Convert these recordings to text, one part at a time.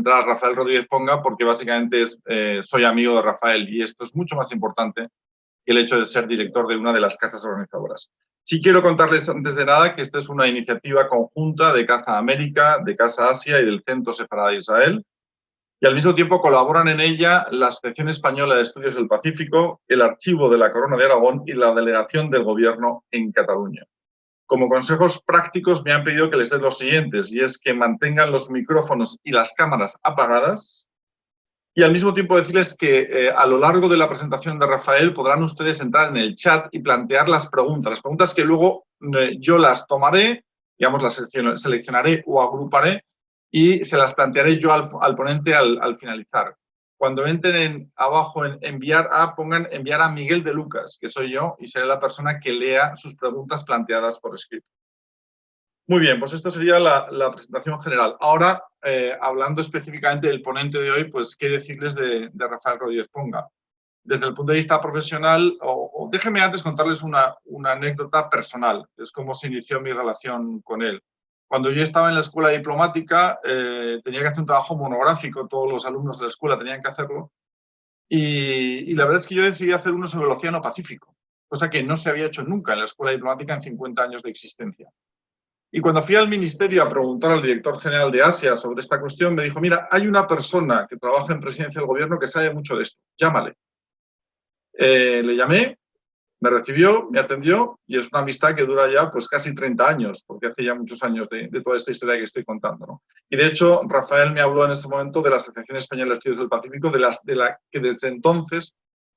presentar a Rafael Rodríguez Ponga porque básicamente soy amigo de Rafael y esto es mucho más importante que el hecho de ser director de una de las casas organizadoras. Sí quiero contarles antes de nada que esta es una iniciativa conjunta de Casa América, de Casa Asia y del Centro Sefarad de Israel, y al mismo tiempo colaboran en ella la Asociación Española de Estudios del Pacífico, el Archivo de la Corona de Aragón y la Delegación del Gobierno en Cataluña. Como consejos prácticos me han pedido que les dé los siguientes, y es que mantengan los micrófonos y las cámaras apagadas, y al mismo tiempo decirles que a lo largo de la presentación de Rafael podrán ustedes entrar en el chat y plantear las preguntas que luego yo las tomaré, digamos, las seleccionaré o agruparé y se las plantearé yo al ponente al finalizar. Cuando entren abajo en enviar a, pongan enviar a Miguel de Lucas, que soy yo, y seré la persona que lea sus preguntas planteadas por escrito. Muy bien, pues esto sería la presentación general. Ahora, hablando específicamente del ponente de hoy, pues qué decirles de Rafael Rodríguez Ponga. Desde el punto de vista profesional, déjenme antes contarles una anécdota personal, es cómo se inició mi relación con él. Cuando yo estaba en la escuela diplomática, tenía que hacer un trabajo monográfico, todos los alumnos de la escuela tenían que hacerlo, y la verdad es que yo decidí hacer uno sobre el Océano Pacífico, cosa que no se había hecho nunca en la escuela diplomática en 50 años de existencia. Y cuando fui al ministerio a preguntar al director general de Asia sobre esta cuestión, me dijo, mira, hay una persona que trabaja en presidencia del gobierno que sabe mucho de esto, llámale. Le llamé, me recibió, me atendió y es una amistad que dura ya pues casi 30 años, porque hace ya muchos años de toda esta historia que estoy contando, ¿no? Y de hecho, Rafael me habló en ese momento de la Asociación Española de Estudios del Pacífico, de la que desde entonces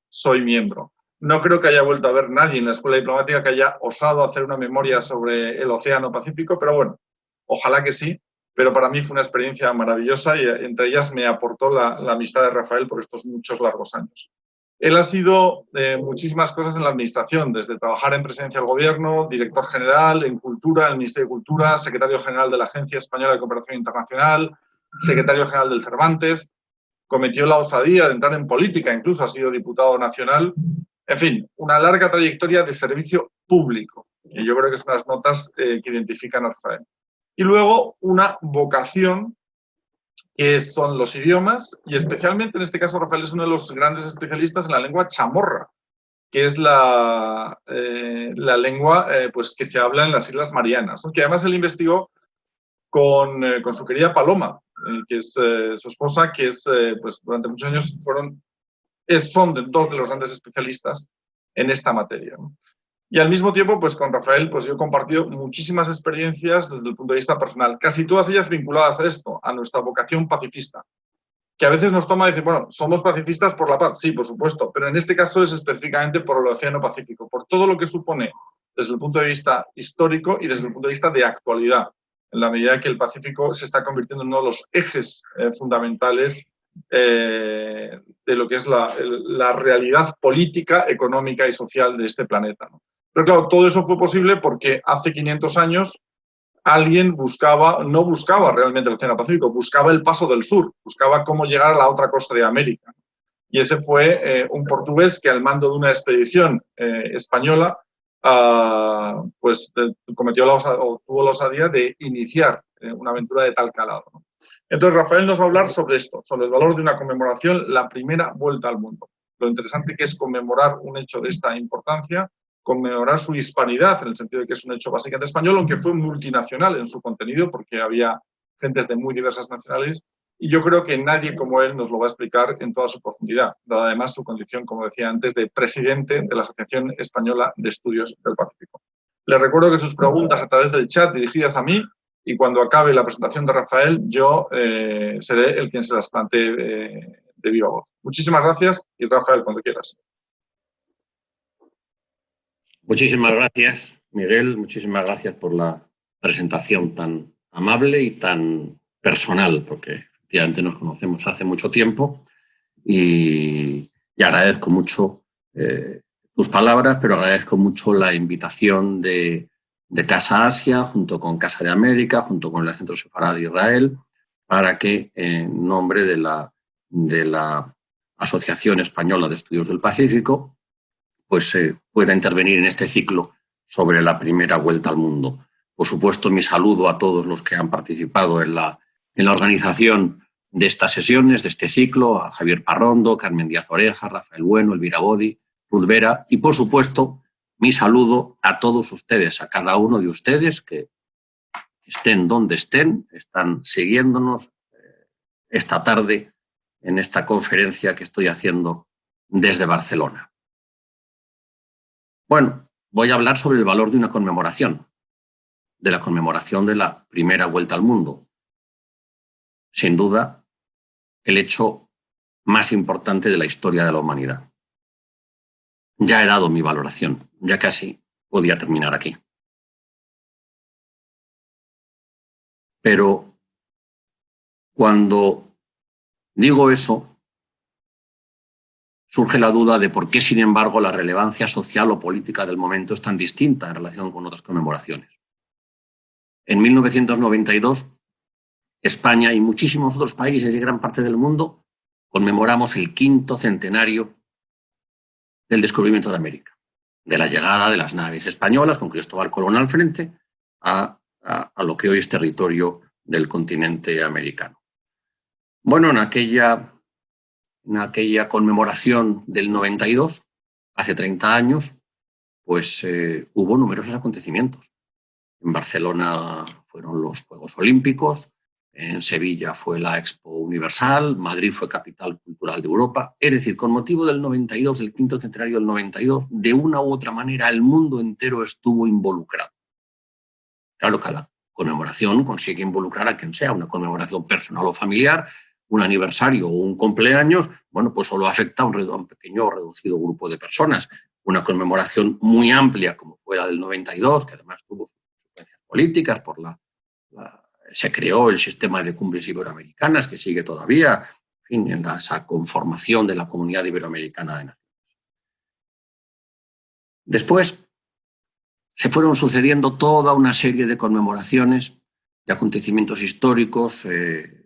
soy miembro. No creo que haya vuelto a ver nadie en la escuela diplomática que haya osado hacer una memoria sobre el Océano Pacífico, pero bueno, ojalá que sí. Pero para mí fue una experiencia maravillosa y entre ellas me aportó la amistad de Rafael por estos muchos largos años. Él ha sido muchísimas cosas en la administración, desde trabajar en presidencia del gobierno, director general en cultura, en el Ministerio de Cultura, secretario general de la Agencia Española de Cooperación Internacional, secretario general del Cervantes. Cometió la osadía de entrar en política, incluso ha sido diputado nacional. En fin, una larga trayectoria de servicio público, que yo creo que son las notas que identifican a Rafael. Y luego una vocación, que son los idiomas, y especialmente en este caso Rafael es uno de los grandes especialistas en la lengua chamorra, que es la lengua pues, que se habla en las Islas Marianas, ¿no? Que además él investigó con su querida Paloma, que es su esposa, que es, pues, durante muchos años son dos de los grandes especialistas en esta materia, ¿no? Y al mismo tiempo, pues con Rafael, pues yo he compartido muchísimas experiencias desde el punto de vista personal, casi todas ellas vinculadas a esto, a nuestra vocación pacifista, que a veces nos toma decir, bueno, somos pacifistas por la paz, sí, por supuesto, pero en este caso es específicamente por el Océano Pacífico, por todo lo que supone desde el punto de vista histórico y desde el punto de vista de actualidad, en la medida que el Pacífico se está convirtiendo en uno de los ejes fundamentales de lo que es la realidad política, económica y social de este planeta, ¿no? Pero claro, todo eso fue posible porque hace 500 años alguien no buscaba realmente el Océano Pacífico, buscaba el paso del sur, buscaba cómo llegar a la otra costa de América. Y ese fue un portugués que al mando de una expedición española pues tuvo la osadía de iniciar una aventura de tal calado, ¿no? Entonces Rafael nos va a hablar sobre esto, sobre el valor de una conmemoración, la primera vuelta al mundo. Lo interesante que es conmemorar un hecho de esta importancia, conmemorar su hispanidad, en el sentido de que es un hecho básicamente español, aunque fue multinacional en su contenido, porque había gentes de muy diversas nacionalidades, y yo creo que nadie como él nos lo va a explicar en toda su profundidad, dada además su condición, como decía antes, de presidente de la Asociación Española de Estudios del Pacífico. Les recuerdo que sus preguntas a través del chat dirigidas a mí, y cuando acabe la presentación de Rafael, yo seré el quien se las plantee de viva voz. Muchísimas gracias y Rafael, cuando quieras. Muchísimas gracias, Miguel. Muchísimas gracias por la presentación tan amable y tan personal, porque efectivamente nos conocemos hace mucho tiempo y agradezco mucho tus palabras, pero agradezco mucho la invitación de Casa Asia, junto con Casa de América, junto con el Centro Sefarad de Israel, para que en nombre de la Asociación Española de Estudios del Pacífico pues pueda intervenir en este ciclo sobre la primera vuelta al mundo. Por supuesto, mi saludo a todos los que han participado en la organización de estas sesiones, de este ciclo, a Javier Parrondo, Carmen Díaz Oreja, Rafael Bueno, Elvira Bodi, Ruth Vera y, por supuesto, mi saludo a todos ustedes, a cada uno de ustedes que estén donde estén, están siguiéndonos esta tarde en esta conferencia que estoy haciendo desde Barcelona. Bueno, voy a hablar sobre el valor de una conmemoración, de la conmemoración de la primera vuelta al mundo. Sin duda, el hecho más importante de la historia de la humanidad. Ya he dado mi valoración, ya casi podía terminar aquí. Pero cuando digo eso, surge la duda de por qué, sin embargo, la relevancia social o política del momento es tan distinta en relación con otras conmemoraciones. En 1992, España y muchísimos otros países y gran parte del mundo conmemoramos el 5º centenario del descubrimiento de América, de la llegada de las naves españolas con Cristóbal Colón al frente a lo que hoy es territorio del continente americano. Bueno, en aquella conmemoración del 92, hace 30 años, pues hubo numerosos acontecimientos. En Barcelona fueron los Juegos Olímpicos, en Sevilla fue la Expo Universal, Madrid fue capital cultural de Europa. Es decir, con motivo del 92, del 5º centenario del 92, de una u otra manera el mundo entero estuvo involucrado. Claro, cada conmemoración consigue involucrar a quien sea, una conmemoración personal o familiar, un aniversario o un cumpleaños, bueno, pues solo afecta a un pequeño o reducido grupo de personas. Una conmemoración muy amplia, como fue la del 92, que además tuvo sus consecuencias políticas por se creó el sistema de cumbres iberoamericanas, que sigue todavía, en fin, en esa conformación de la Comunidad Iberoamericana de Naciones. Después se fueron sucediendo toda una serie de conmemoraciones, de acontecimientos históricos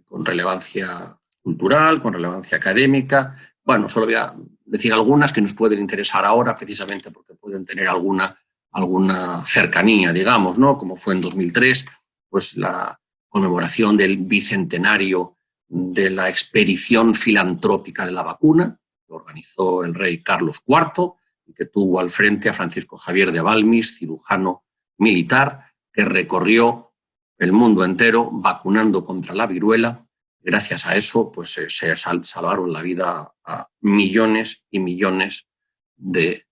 con relevancia cultural, con relevancia académica. Bueno, solo voy a decir algunas que nos pueden interesar ahora, precisamente porque pueden tener alguna cercanía, digamos, ¿no? Como fue en 2003, pues la conmemoración del bicentenario de la expedición filantrópica de la vacuna, que organizó el rey Carlos IV y que tuvo al frente a Francisco Javier de Balmis, cirujano militar, que recorrió el mundo entero vacunando contra la viruela. Gracias a eso, pues se salvaron la vida a millones y millones de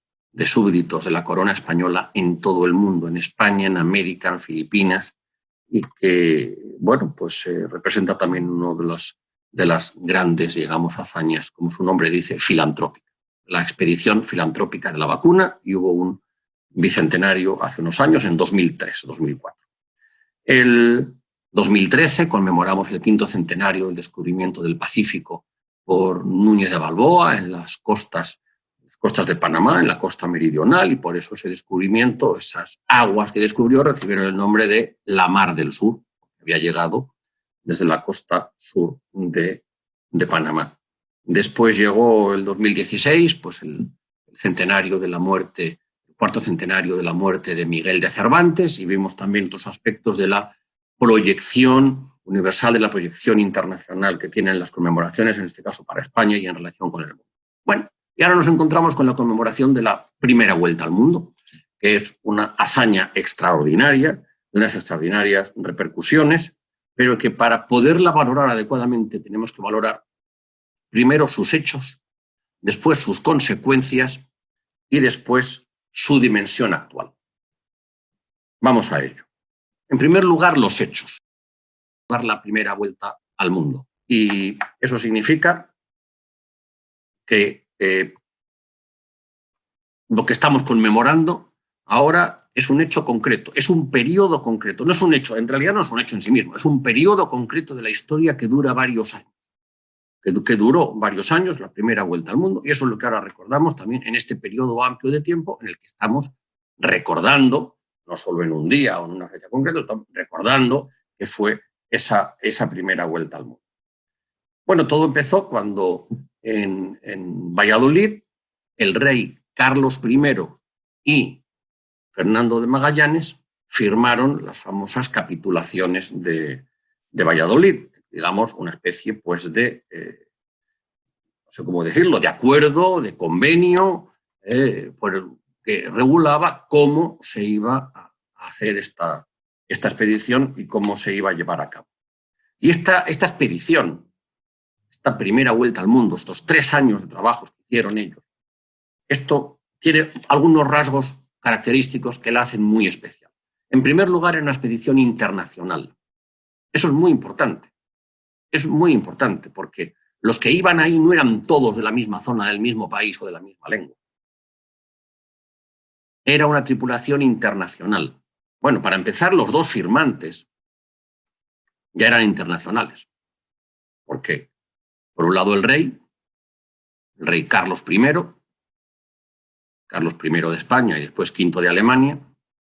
súbditos de la corona española en todo el mundo, en España, en América, en Filipinas, y que, bueno, pues representa también uno de las grandes, digamos, hazañas, como su nombre dice, filantrópica. La expedición filantrópica de la vacuna, y hubo un bicentenario hace unos años, en 2003-2004. El 2013 conmemoramos el 5º centenario del descubrimiento del Pacífico por Núñez de Balboa en las costas de Panamá, en la costa meridional, y por eso ese descubrimiento, esas aguas que descubrió, recibieron el nombre de la Mar del Sur, que había llegado desde la costa sur de Panamá. Después llegó el 2016, pues el centenario de la muerte, el 4º centenario de la muerte de Miguel de Cervantes, y vimos también otros aspectos de la proyección universal, de la proyección internacional que tienen las conmemoraciones, en este caso para España y en relación con el mundo. Bueno, y ahora nos encontramos con la conmemoración de la primera vuelta al mundo, que es una hazaña extraordinaria, de unas extraordinarias repercusiones, pero que para poderla valorar adecuadamente tenemos que valorar primero sus hechos, después sus consecuencias y después su dimensión actual. Vamos a ello. En primer lugar, los hechos. Dar la primera vuelta al mundo. Y eso significa que lo que estamos conmemorando ahora es un hecho concreto, es un periodo concreto, no es un hecho, en realidad no es un hecho en sí mismo, es un periodo concreto de la historia que dura varios años, que duró varios años, la primera vuelta al mundo, y eso es lo que ahora recordamos también en este periodo amplio de tiempo en el que estamos recordando, no solo en un día o en una fecha concreta, estamos recordando que fue esa primera vuelta al mundo. Bueno, todo empezó cuando en Valladolid el rey Carlos I y Fernando de Magallanes firmaron las famosas capitulaciones de Valladolid, digamos, una especie pues de, no sé cómo decirlo, de acuerdo, de convenio, que regulaba cómo se iba a hacer esta expedición y cómo se iba a llevar a cabo. Y esta expedición, esta primera vuelta al mundo, estos 3 años de trabajo que hicieron ellos, esto tiene algunos rasgos característicos que la hacen muy especial. En primer lugar, era una expedición internacional. Eso es muy importante. Es muy importante porque los que iban ahí no eran todos de la misma zona, del mismo país o de la misma lengua. Era una tripulación internacional. Bueno, para empezar, los 2 firmantes ya eran internacionales. ¿Por qué? Por un lado, el rey Carlos I de España y después V de Alemania.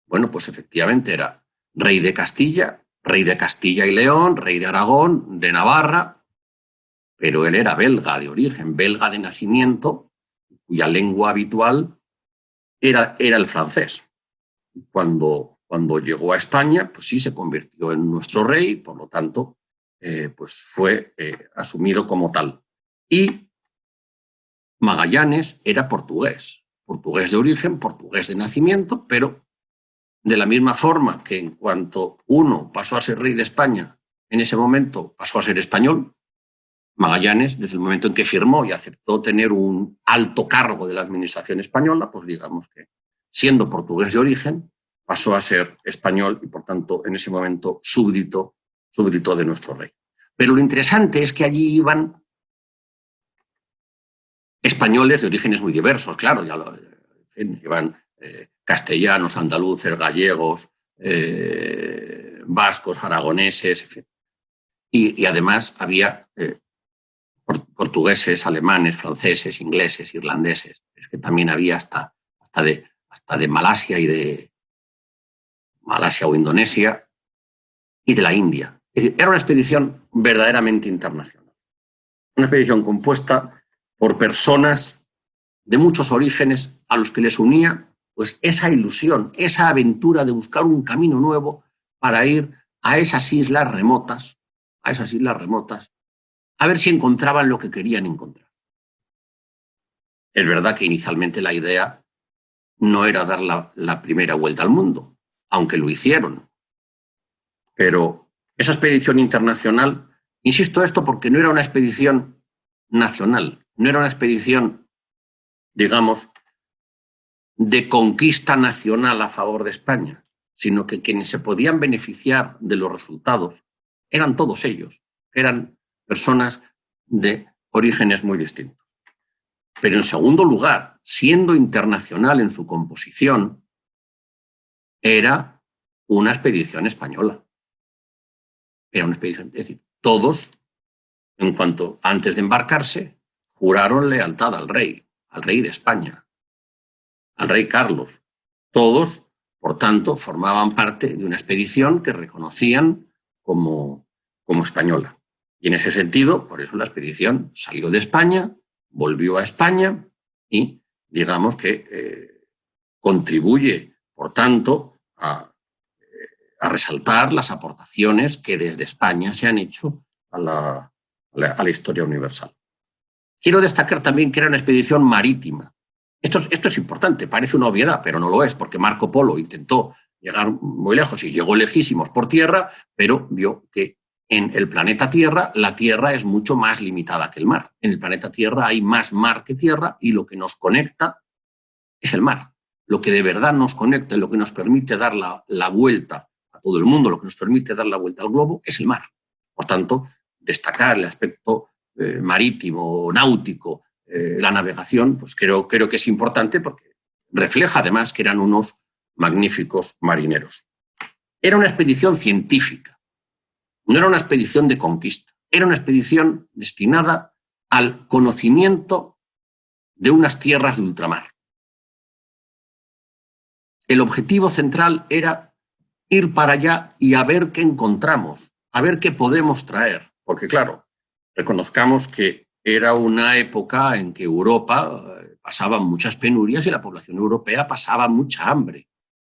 Bueno, pues efectivamente era rey de Castilla y León, rey de Aragón, de Navarra, pero él era belga de origen, belga de nacimiento, cuya lengua habitual era el francés. Cuando llegó a España, pues sí se convirtió en nuestro rey, por lo tanto, pues fue asumido como tal. Y Magallanes era portugués de origen, portugués de nacimiento, pero de la misma forma que en cuanto uno pasó a ser rey de España, en ese momento pasó a ser español, Magallanes, desde el momento en que firmó y aceptó tener un alto cargo de la administración española, pues digamos que siendo portugués de origen, pasó a ser español y por tanto en ese momento súbdito de nuestro rey. Pero lo interesante es que allí iban españoles de orígenes muy diversos, claro, ya lo iban castellanos, andaluces, gallegos, vascos, aragoneses, en fin. Y además había portugueses, alemanes, franceses, ingleses, irlandeses. Es que también había hasta de Malasia y de Malasia o Indonesia y de la India. Es decir, era una expedición verdaderamente internacional. Una expedición compuesta por personas de muchos orígenes a los que les unía pues esa ilusión, esa aventura de buscar un camino nuevo para ir a esas islas remotas, a ver si encontraban lo que querían encontrar. Es verdad que inicialmente la idea no era dar la primera vuelta al mundo, aunque lo hicieron. Pero esa expedición internacional, insisto esto porque no era una expedición nacional, no era una expedición, digamos, de conquista nacional a favor de España, sino que quienes se podían beneficiar de los resultados eran todos ellos, eran personas de orígenes muy distintos. Pero en segundo lugar, siendo internacional en su composición, era una expedición española. Era una expedición, es decir, todos, en cuanto antes de embarcarse, juraron lealtad al rey de España, al rey Carlos. Todos, por tanto, formaban parte de una expedición que reconocían como española. Y en ese sentido, por eso la expedición salió de España, volvió a España y digamos que contribuye, por tanto, a resaltar las aportaciones que desde España se han hecho a la historia universal. Quiero destacar también que era una expedición marítima. Esto es importante, parece una obviedad, pero no lo es, porque Marco Polo intentó llegar muy lejos y llegó lejísimos por tierra, pero vio que en el planeta Tierra la tierra es mucho más limitada que el mar. En el planeta Tierra hay más mar que tierra y lo que nos conecta es el mar. Lo que de verdad nos conecta y lo que nos permite dar la vuelta a todo el mundo, lo que nos permite dar la vuelta al globo es el mar. Por tanto, destacar el aspecto marítimo, náutico, la navegación, pues creo que es importante porque refleja además que eran unos magníficos marineros. Era una expedición científica, no era una expedición de conquista, era una expedición destinada al conocimiento de unas tierras de ultramar. El objetivo central era ir para allá y a ver qué encontramos, a ver qué podemos traer, porque claro, reconozcamos que era una época en que Europa pasaba muchas penurias y la población europea pasaba mucha hambre.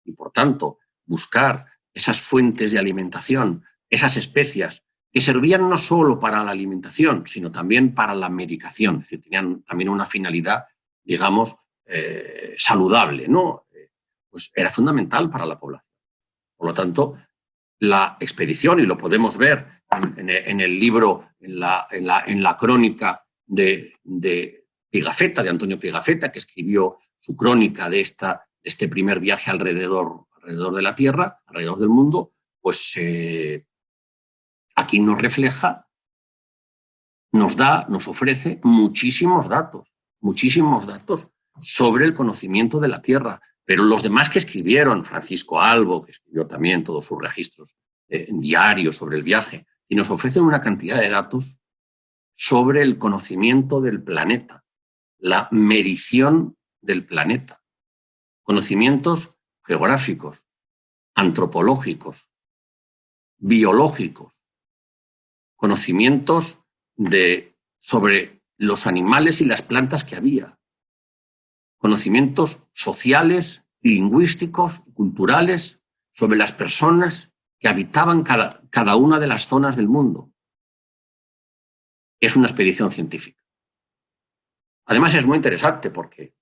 Y por tanto, buscar esas fuentes de alimentación, esas especias que servían no solo para la alimentación, sino también para la medicación. Es decir, tenían también una finalidad, digamos, saludable, ¿no? Pues era fundamental para la población. Por lo tanto, la expedición, y lo podemos ver en el libro, en la crónica de Pigafetta, de Antonio Pigafetta, que escribió su crónica de este primer viaje alrededor de la Tierra, alrededor del mundo, pues aquí nos refleja, nos ofrece muchísimos datos sobre el conocimiento de la Tierra. Pero los demás que escribieron, Francisco Albo, que escribió también todos sus registros diarios sobre el viaje, y nos ofrecen una cantidad de datos sobre el conocimiento del planeta, la medición del planeta, conocimientos geográficos, antropológicos, biológicos, conocimientos sobre los animales y las plantas que había, conocimientos sociales y lingüísticos, culturales, sobre las personas que habitaban cada una de las zonas del mundo. Es una expedición científica. Además es muy interesante porque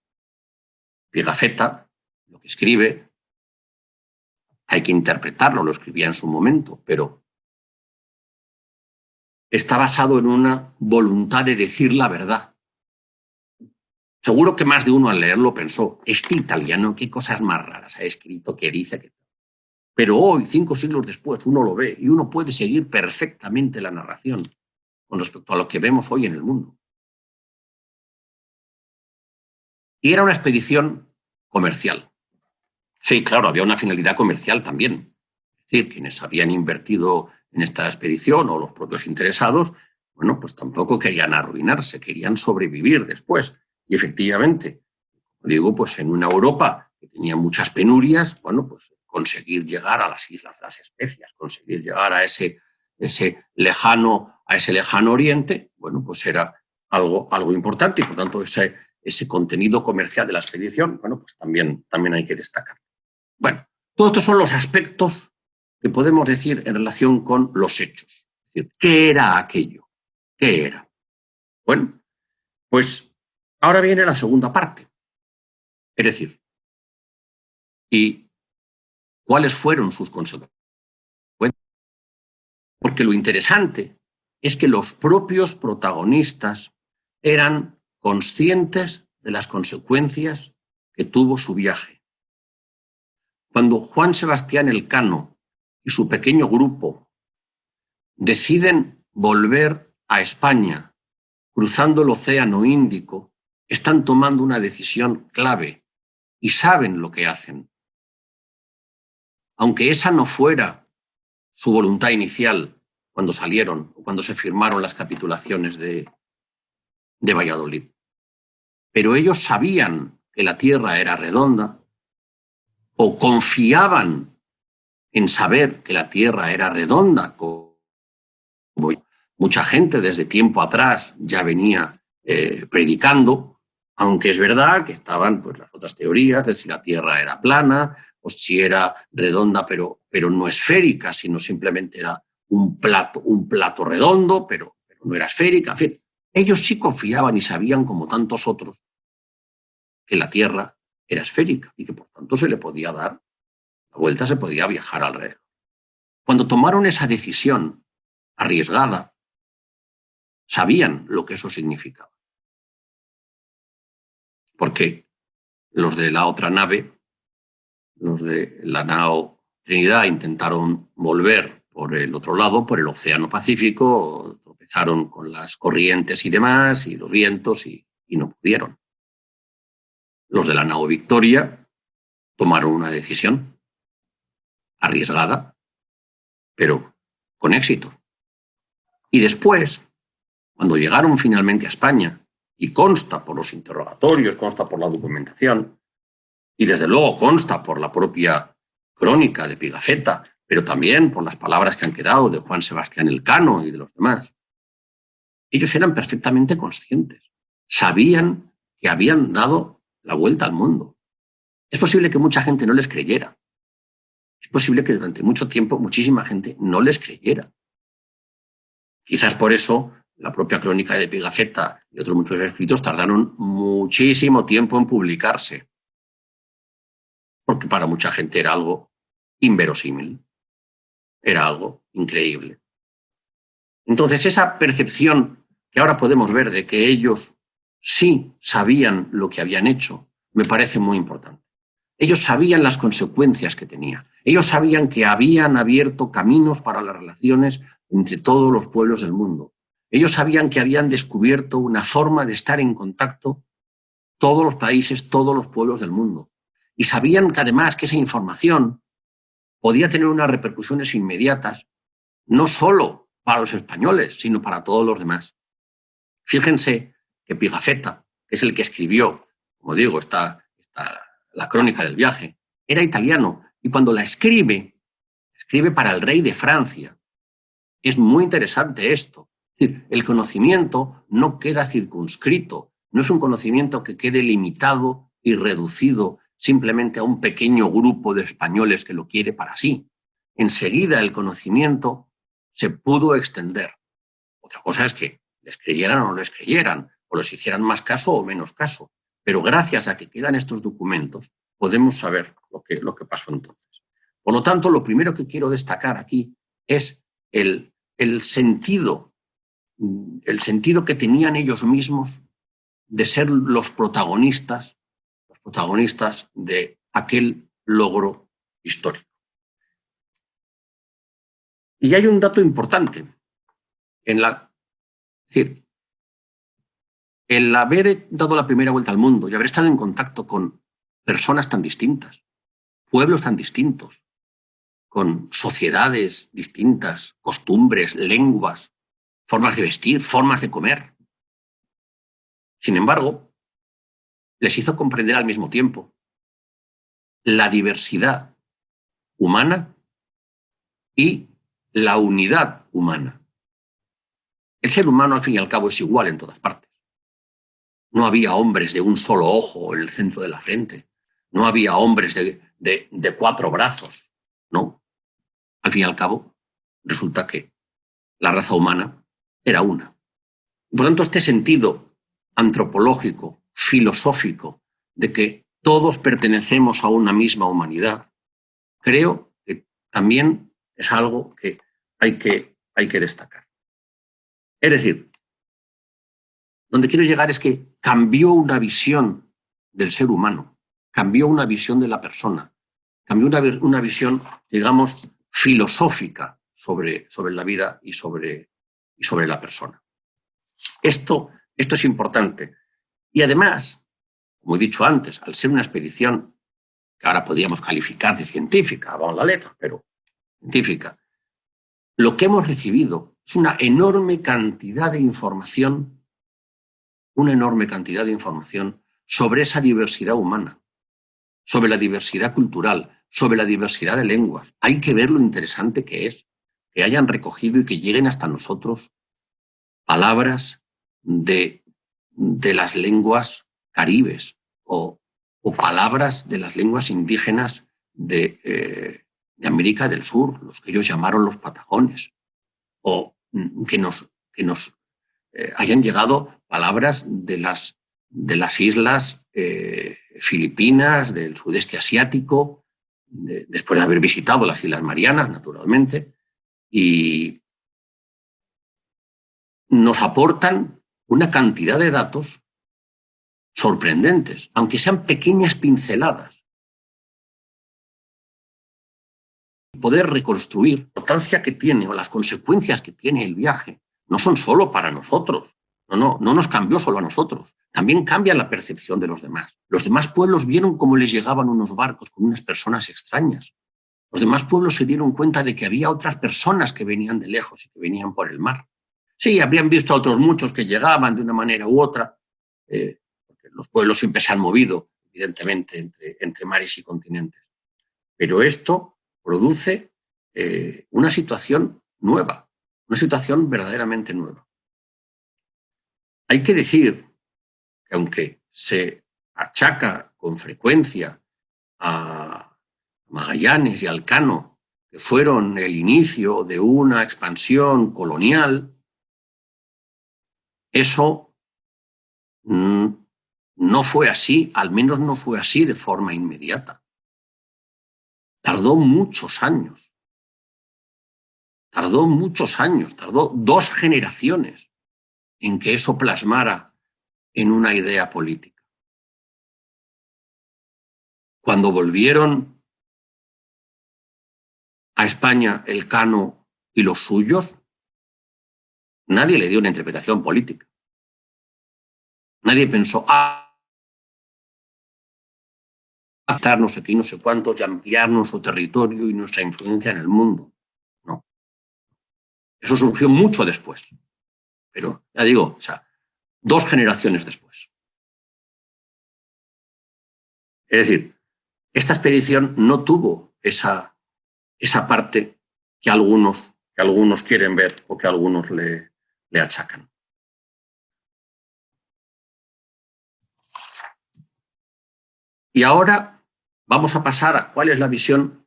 Pigafetta, lo que escribe, hay que interpretarlo, lo escribía en su momento, pero está basado en una voluntad de decir la verdad. Seguro que más de uno al leerlo pensó, este italiano, qué cosas más raras ha escrito, que dice que... Pero hoy, 5 siglos después, uno lo ve y uno puede seguir perfectamente la narración con respecto a lo que vemos hoy en el mundo. Y era una expedición comercial. Sí, claro, había una finalidad comercial también. Es decir, quienes habían invertido en esta expedición o los propios interesados, bueno, pues tampoco querían arruinarse, querían sobrevivir después. Y efectivamente, digo, pues en una Europa que tenía muchas penurias, bueno, pues conseguir llegar a las Islas de las Especias, conseguir llegar a ese lejano oriente, bueno, pues era algo importante y por tanto ese contenido comercial de la expedición, bueno, pues también hay que destacar. Bueno, todos estos son los aspectos que podemos decir en relación con los hechos. Es decir, ¿qué era aquello? ¿Qué era? Bueno, pues ahora viene la segunda parte. Es decir, ¿y cuáles fueron sus consecuencias? Porque lo interesante es que los propios protagonistas eran conscientes de las consecuencias que tuvo su viaje. Cuando Juan Sebastián Elcano y su pequeño grupo deciden volver a España cruzando el Océano Índico, están tomando una decisión clave y saben lo que hacen. Aunque esa no fuera su voluntad inicial cuando salieron, cuando se firmaron las capitulaciones de Valladolid. Pero ellos sabían que la Tierra era redonda o confiaban en saber que la Tierra era redonda, como mucha gente desde tiempo atrás ya venía predicando, aunque es verdad que estaban pues, las otras teorías de si la Tierra era plana o si era redonda pero no esférica, sino simplemente era un plato redondo, pero no era esférica. En fin, ellos sí confiaban y sabían, como tantos otros, que la Tierra era esférica y que por tanto se le podía dar la vuelta, se podía viajar alrededor. Cuando tomaron esa decisión arriesgada, sabían lo que eso significaba. Porque los de la otra nave, los de la nao Trinidad, intentaron volver por el otro lado, por el Océano Pacífico, tropezaron con las corrientes y demás, y los vientos, y no pudieron. Los de la nao Victoria tomaron una decisión arriesgada, pero con éxito. Y después, cuando llegaron finalmente a España, y consta por los interrogatorios, consta por la documentación, y desde luego consta por la propia crónica de Pigafetta, pero también por las palabras que han quedado de Juan Sebastián Elcano y de los demás. Ellos eran perfectamente conscientes, sabían que habían dado la vuelta al mundo. Es posible que mucha gente no les creyera. Es posible que durante mucho tiempo muchísima gente no les creyera. Quizás por eso la propia crónica de Pigafetta y otros muchos escritos tardaron muchísimo tiempo en publicarse, porque para mucha gente era algo inverosímil, era algo increíble. Entonces, esa percepción que ahora podemos ver de que ellos sí sabían lo que habían hecho, me parece muy importante. Ellos sabían las consecuencias que tenía. Ellos sabían que habían abierto caminos para las relaciones entre todos los pueblos del mundo. Ellos sabían que habían descubierto una forma de estar en contacto todos los países, todos los pueblos del mundo. Y sabían que además que esa información podía tener unas repercusiones inmediatas, no solo para los españoles, sino para todos los demás. Fíjense que Pigafetta, que es el que escribió, como digo, la crónica del viaje, era italiano y cuando la escribe para el rey de Francia. Es muy interesante esto. Es decir, el conocimiento no queda circunscrito, no es un conocimiento que quede limitado y reducido simplemente a un pequeño grupo de españoles que lo quiere para sí. Enseguida el conocimiento se pudo extender. Otra cosa es que les creyeran o no les creyeran, o les hicieran más caso o menos caso. Pero gracias a que quedan estos documentos, podemos saber lo que pasó entonces. Por lo tanto, lo primero que quiero destacar aquí es el sentido que tenían ellos mismos de ser los protagonistas de aquel logro histórico. Y hay un dato importante. Es decir, el haber dado la primera vuelta al mundo y haber estado en contacto con personas tan distintas, pueblos tan distintos, con sociedades distintas, costumbres, lenguas, formas de vestir, formas de comer. Sin embargo, les hizo comprender al mismo tiempo la diversidad humana y la unidad humana. El ser humano, al fin y al cabo, es igual en todas partes. No había hombres de un solo ojo en el centro de la frente. No había hombres de 4 brazos. No. Al fin y al cabo, resulta que la raza humana era una. Por tanto, este sentido antropológico, filosófico, de que todos pertenecemos a una misma humanidad, creo que también es algo que hay que destacar. Es decir, donde quiero llegar es que cambió una visión del ser humano, cambió una visión de la persona, cambió una visión, digamos, filosófica sobre la vida y sobre la persona. Esto es importante. Y además, como he dicho antes, al ser una expedición que ahora podríamos calificar de científica, vamos la letra, pero científica, lo que hemos recibido es una enorme cantidad de información sobre esa diversidad humana, sobre la diversidad cultural, sobre la diversidad de lenguas. Hay que ver lo interesante que es que hayan recogido y que lleguen hasta nosotros palabras de las lenguas caribes o palabras de las lenguas indígenas de América del Sur, los que ellos llamaron los patagones, o que nos hayan llegado palabras de las islas filipinas, del sudeste asiático, después de haber visitado las Islas Marianas, naturalmente, y nos aportan una cantidad de datos sorprendentes, aunque sean pequeñas pinceladas. Poder reconstruir la importancia que tiene o las consecuencias que tiene el viaje no son solo para nosotros, no nos cambió solo a nosotros, también cambia la percepción de los demás. Los demás pueblos vieron cómo les llegaban unos barcos con unas personas extrañas. Los demás pueblos se dieron cuenta de que había otras personas que venían de lejos y que venían por el mar. Sí, habrían visto a otros muchos que llegaban de una manera u otra, porque los pueblos siempre se han movido, evidentemente, entre mares y continentes. Pero esto produce una situación nueva, una situación verdaderamente nueva. Hay que decir que aunque se achaca con frecuencia a Magallanes y a Elcano, que fueron el inicio de una expansión colonial, Eso no fue así, al menos no fue así de forma inmediata. Tardó muchos años. Tardó muchos años, tardó 2 generaciones en que eso plasmara en una idea política. Cuando volvieron a España Elcano y los suyos, nadie le dio una interpretación política. Nadie pensó, estar no sé qué y no sé cuántos y ampliar nuestro territorio y nuestra influencia en el mundo. No. Eso surgió mucho después. Pero, ya digo, o sea, 2 generaciones después. Es decir, esta expedición no tuvo esa parte que algunos quieren ver o que algunos le achacan. Y ahora vamos a pasar a cuál es la visión,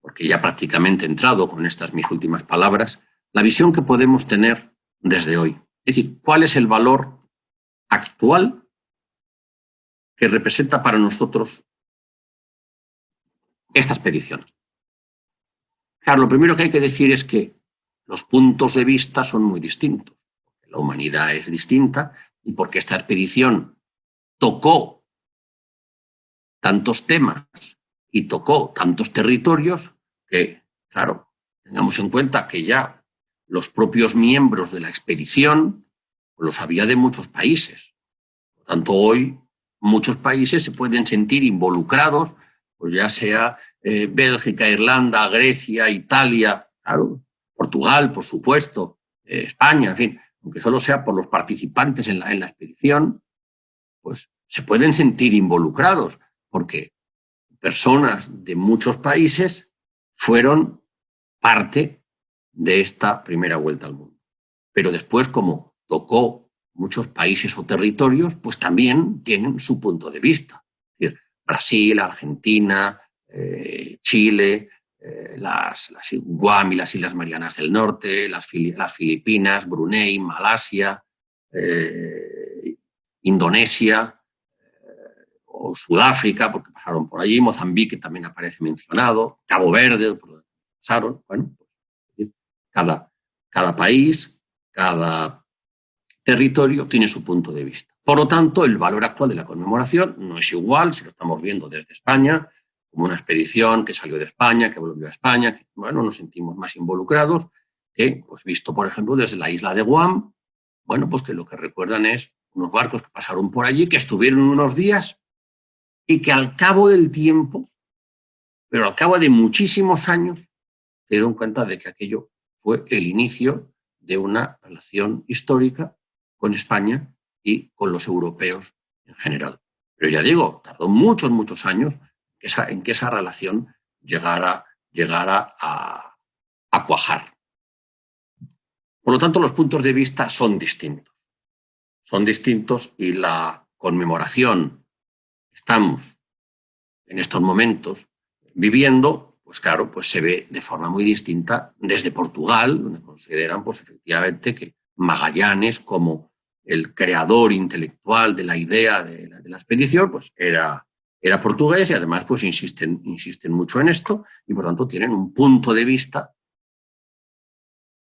porque ya prácticamente he entrado con estas mis últimas palabras, la visión que podemos tener desde hoy. Es decir, cuál es el valor actual que representa para nosotros esta expedición. Claro, lo primero que hay que decir es que los puntos de vista son muy distintos. La humanidad es distinta y porque esta expedición tocó tantos temas y tocó tantos territorios que, claro, tengamos en cuenta que ya los propios miembros de la expedición los había de muchos países. Por tanto, hoy muchos países se pueden sentir involucrados, pues ya sea Bélgica, Irlanda, Grecia, Italia, claro, Portugal, por supuesto, España, en fin, aunque solo sea por los participantes en la expedición, pues se pueden sentir involucrados, porque personas de muchos países fueron parte de esta primera vuelta al mundo. Pero después, como tocó muchos países o territorios, pues también tienen su punto de vista. Es decir, Brasil, Argentina, Chile, las Guam y las Islas Marianas del Norte, las Filipinas, Brunei, Malasia, Indonesia, o Sudáfrica, porque pasaron por allí, Mozambique también aparece mencionado, Cabo Verde, por donde pasaron. Bueno, pues, cada país, cada territorio tiene su punto de vista. Por lo tanto, el valor actual de la conmemoración no es igual si lo estamos viendo desde España, como una expedición que salió de España, que volvió a España, que, bueno, nos sentimos más involucrados, que, pues visto, por ejemplo, desde la isla de Guam, bueno, pues que lo que recuerdan es unos barcos que pasaron por allí, que estuvieron unos días y que al cabo del tiempo, pero al cabo de muchísimos años, se dieron cuenta de que aquello fue el inicio de una relación histórica con España y con los europeos en general. Pero ya digo, tardó muchos, muchos años en que esa relación llegara a cuajar. Por lo tanto, los puntos de vista son distintos. Son distintos y la conmemoración que estamos en estos momentos viviendo, pues claro, pues se ve de forma muy distinta desde Portugal, donde consideran pues efectivamente que Magallanes, como el creador intelectual de la idea de la expedición, pues era portugués y además pues insisten mucho en esto y por tanto tienen un punto de vista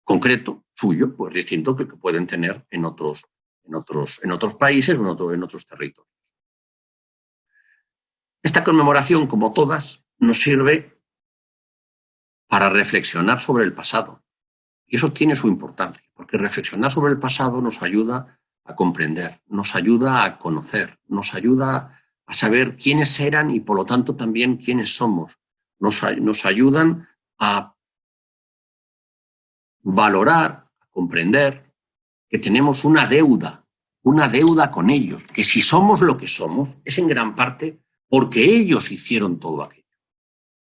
concreto, suyo, pues distinto que pueden tener en otros países o en otros territorios. Esta conmemoración, como todas, nos sirve para reflexionar sobre el pasado. Y eso tiene su importancia, porque reflexionar sobre el pasado nos ayuda a comprender, nos ayuda a conocer, nos ayuda a saber quiénes eran y, por lo tanto, también quiénes somos. Nos ayudan a valorar, a comprender que tenemos una deuda con ellos, que si somos lo que somos es en gran parte porque ellos hicieron todo aquello.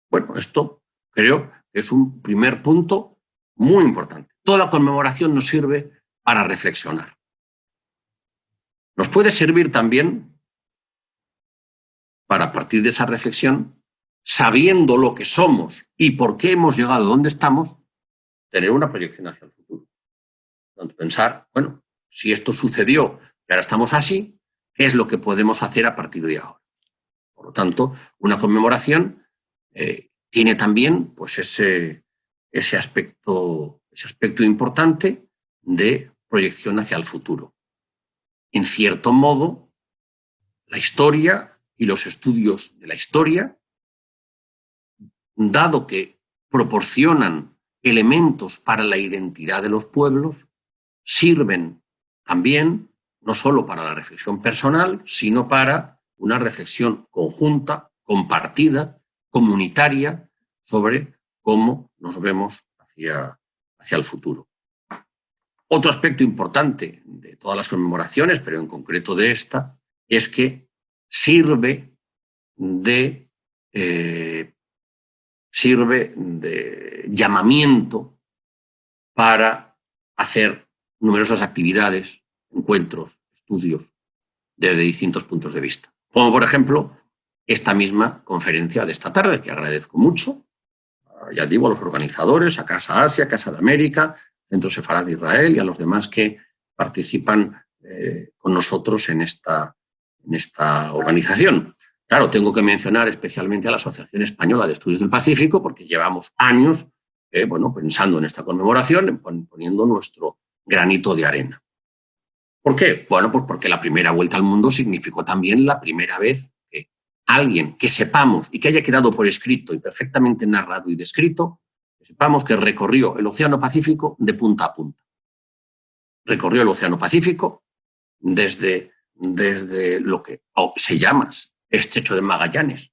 Bueno, esto creo que es un primer punto muy importante. Toda conmemoración nos sirve para reflexionar. Nos puede servir también para, a partir de esa reflexión, sabiendo lo que somos y por qué hemos llegado a donde estamos, tener una proyección hacia el futuro. Entonces, pensar, bueno, si esto sucedió y ahora estamos así, ¿qué es lo que podemos hacer a partir de ahora? Por lo tanto, una conmemoración tiene también pues, ese aspecto importante de proyección hacia el futuro. En cierto modo, la historia y los estudios de la historia, dado que proporcionan elementos para la identidad de los pueblos, sirven también no solo para la reflexión personal, sino para una reflexión conjunta, compartida, comunitaria, sobre cómo nos vemos hacia el futuro. Otro aspecto importante de todas las conmemoraciones, pero en concreto de esta, es que sirve de llamamiento para hacer numerosas actividades, encuentros, estudios, desde distintos puntos de vista. Como, por ejemplo, esta misma conferencia de esta tarde, que agradezco mucho, ya digo, a los organizadores, a Casa Asia, a Casa de América, Centro Sefarad de Israel y a los demás que participan con nosotros en esta organización. Claro, tengo que mencionar especialmente a la Asociación Española de Estudios del Pacífico, porque llevamos años pensando en esta conmemoración, poniendo nuestro granito de arena. ¿Por qué? Bueno, pues porque la primera vuelta al mundo significó también la primera vez que alguien que sepamos y que haya quedado por escrito y perfectamente narrado y descrito, que sepamos que recorrió el Océano Pacífico de punta a punta. Recorrió el Océano Pacífico desde lo que se llama Estrecho de Magallanes,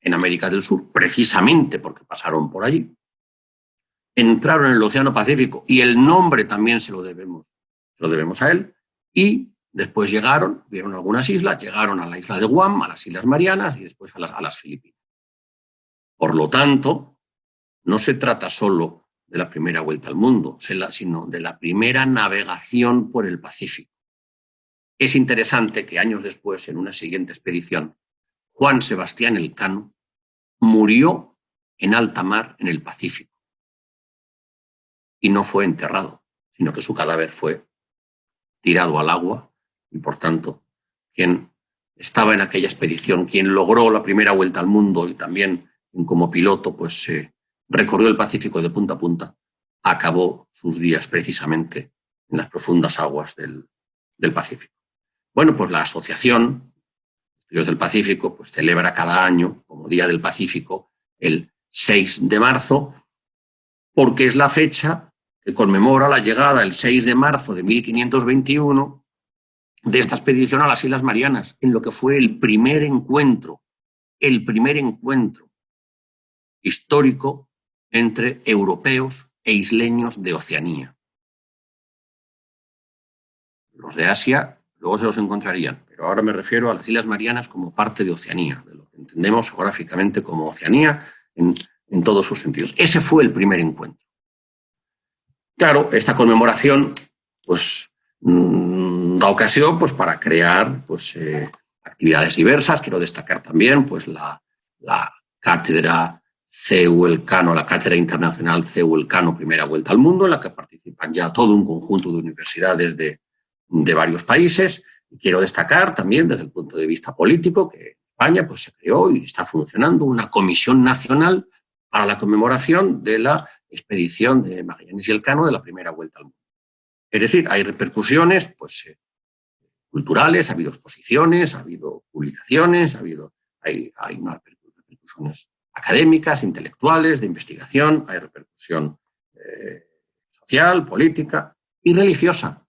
en América del Sur, precisamente porque pasaron por allí. Entraron en el Océano Pacífico y el nombre también se lo debemos a él. Y después vieron algunas islas, llegaron a la isla de Guam, a las Islas Marianas y después a las Filipinas. Por lo tanto, no se trata solo de la primera vuelta al mundo, sino de la primera navegación por el Pacífico. Es interesante que años después, en una siguiente expedición, Juan Sebastián Elcano murió en alta mar en el Pacífico. Y no fue enterrado, sino que su cadáver fue tirado al agua y, por tanto, quien estaba en aquella expedición, quien logró la primera vuelta al mundo y también como piloto, pues recorrió el Pacífico de punta a punta, acabó sus días precisamente en las profundas aguas del Pacífico. Bueno, pues la Asociación Estudios del Pacífico pues celebra cada año, como Día del Pacífico, el 6 de marzo, porque es la fecha que conmemora la llegada el 6 de marzo de 1521 de esta expedición a las Islas Marianas, en lo que fue el primer encuentro histórico entre europeos e isleños de Oceanía. Los de Asia luego se los encontrarían, pero ahora me refiero a las Islas Marianas como parte de Oceanía, de lo que entendemos geográficamente como Oceanía en todos sus sentidos. Ese fue el primer encuentro. Claro, esta conmemoración pues, da ocasión pues, para crear pues, actividades diversas. Quiero destacar también pues, la cátedra CEU Elcano, la Cátedra Internacional CEU Elcano Primera Vuelta al Mundo, en la que participan ya todo un conjunto de universidades de varios países. Y quiero destacar también, desde el punto de vista político, que en España pues, se creó y está funcionando una comisión nacional para la conmemoración de la expedición de Magallanes y Elcano de la primera vuelta al mundo. Es decir, hay repercusiones pues, culturales, ha habido exposiciones, ha habido publicaciones, hay unas repercusiones académicas, intelectuales, de investigación, hay repercusión social, política y religiosa.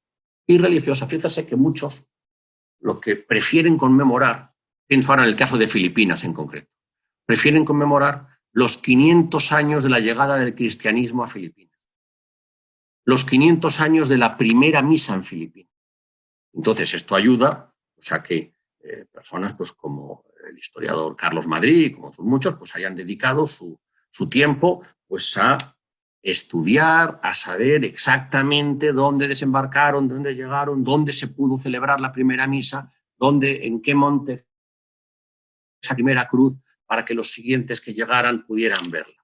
Fíjese que muchos lo que prefieren conmemorar, pienso ahora en el caso de Filipinas en concreto, prefieren conmemorar los 500 años de la llegada del cristianismo a Filipinas, los 500 años de la primera misa en Filipinas. Entonces, esto ayuda pues, a que personas pues, como el historiador Carlos Madrid y como otros muchos pues, hayan dedicado su tiempo pues, a estudiar, a saber exactamente dónde desembarcaron, dónde llegaron, dónde se pudo celebrar la primera misa, en qué monte esa primera cruz, para que los siguientes que llegaran pudieran verla.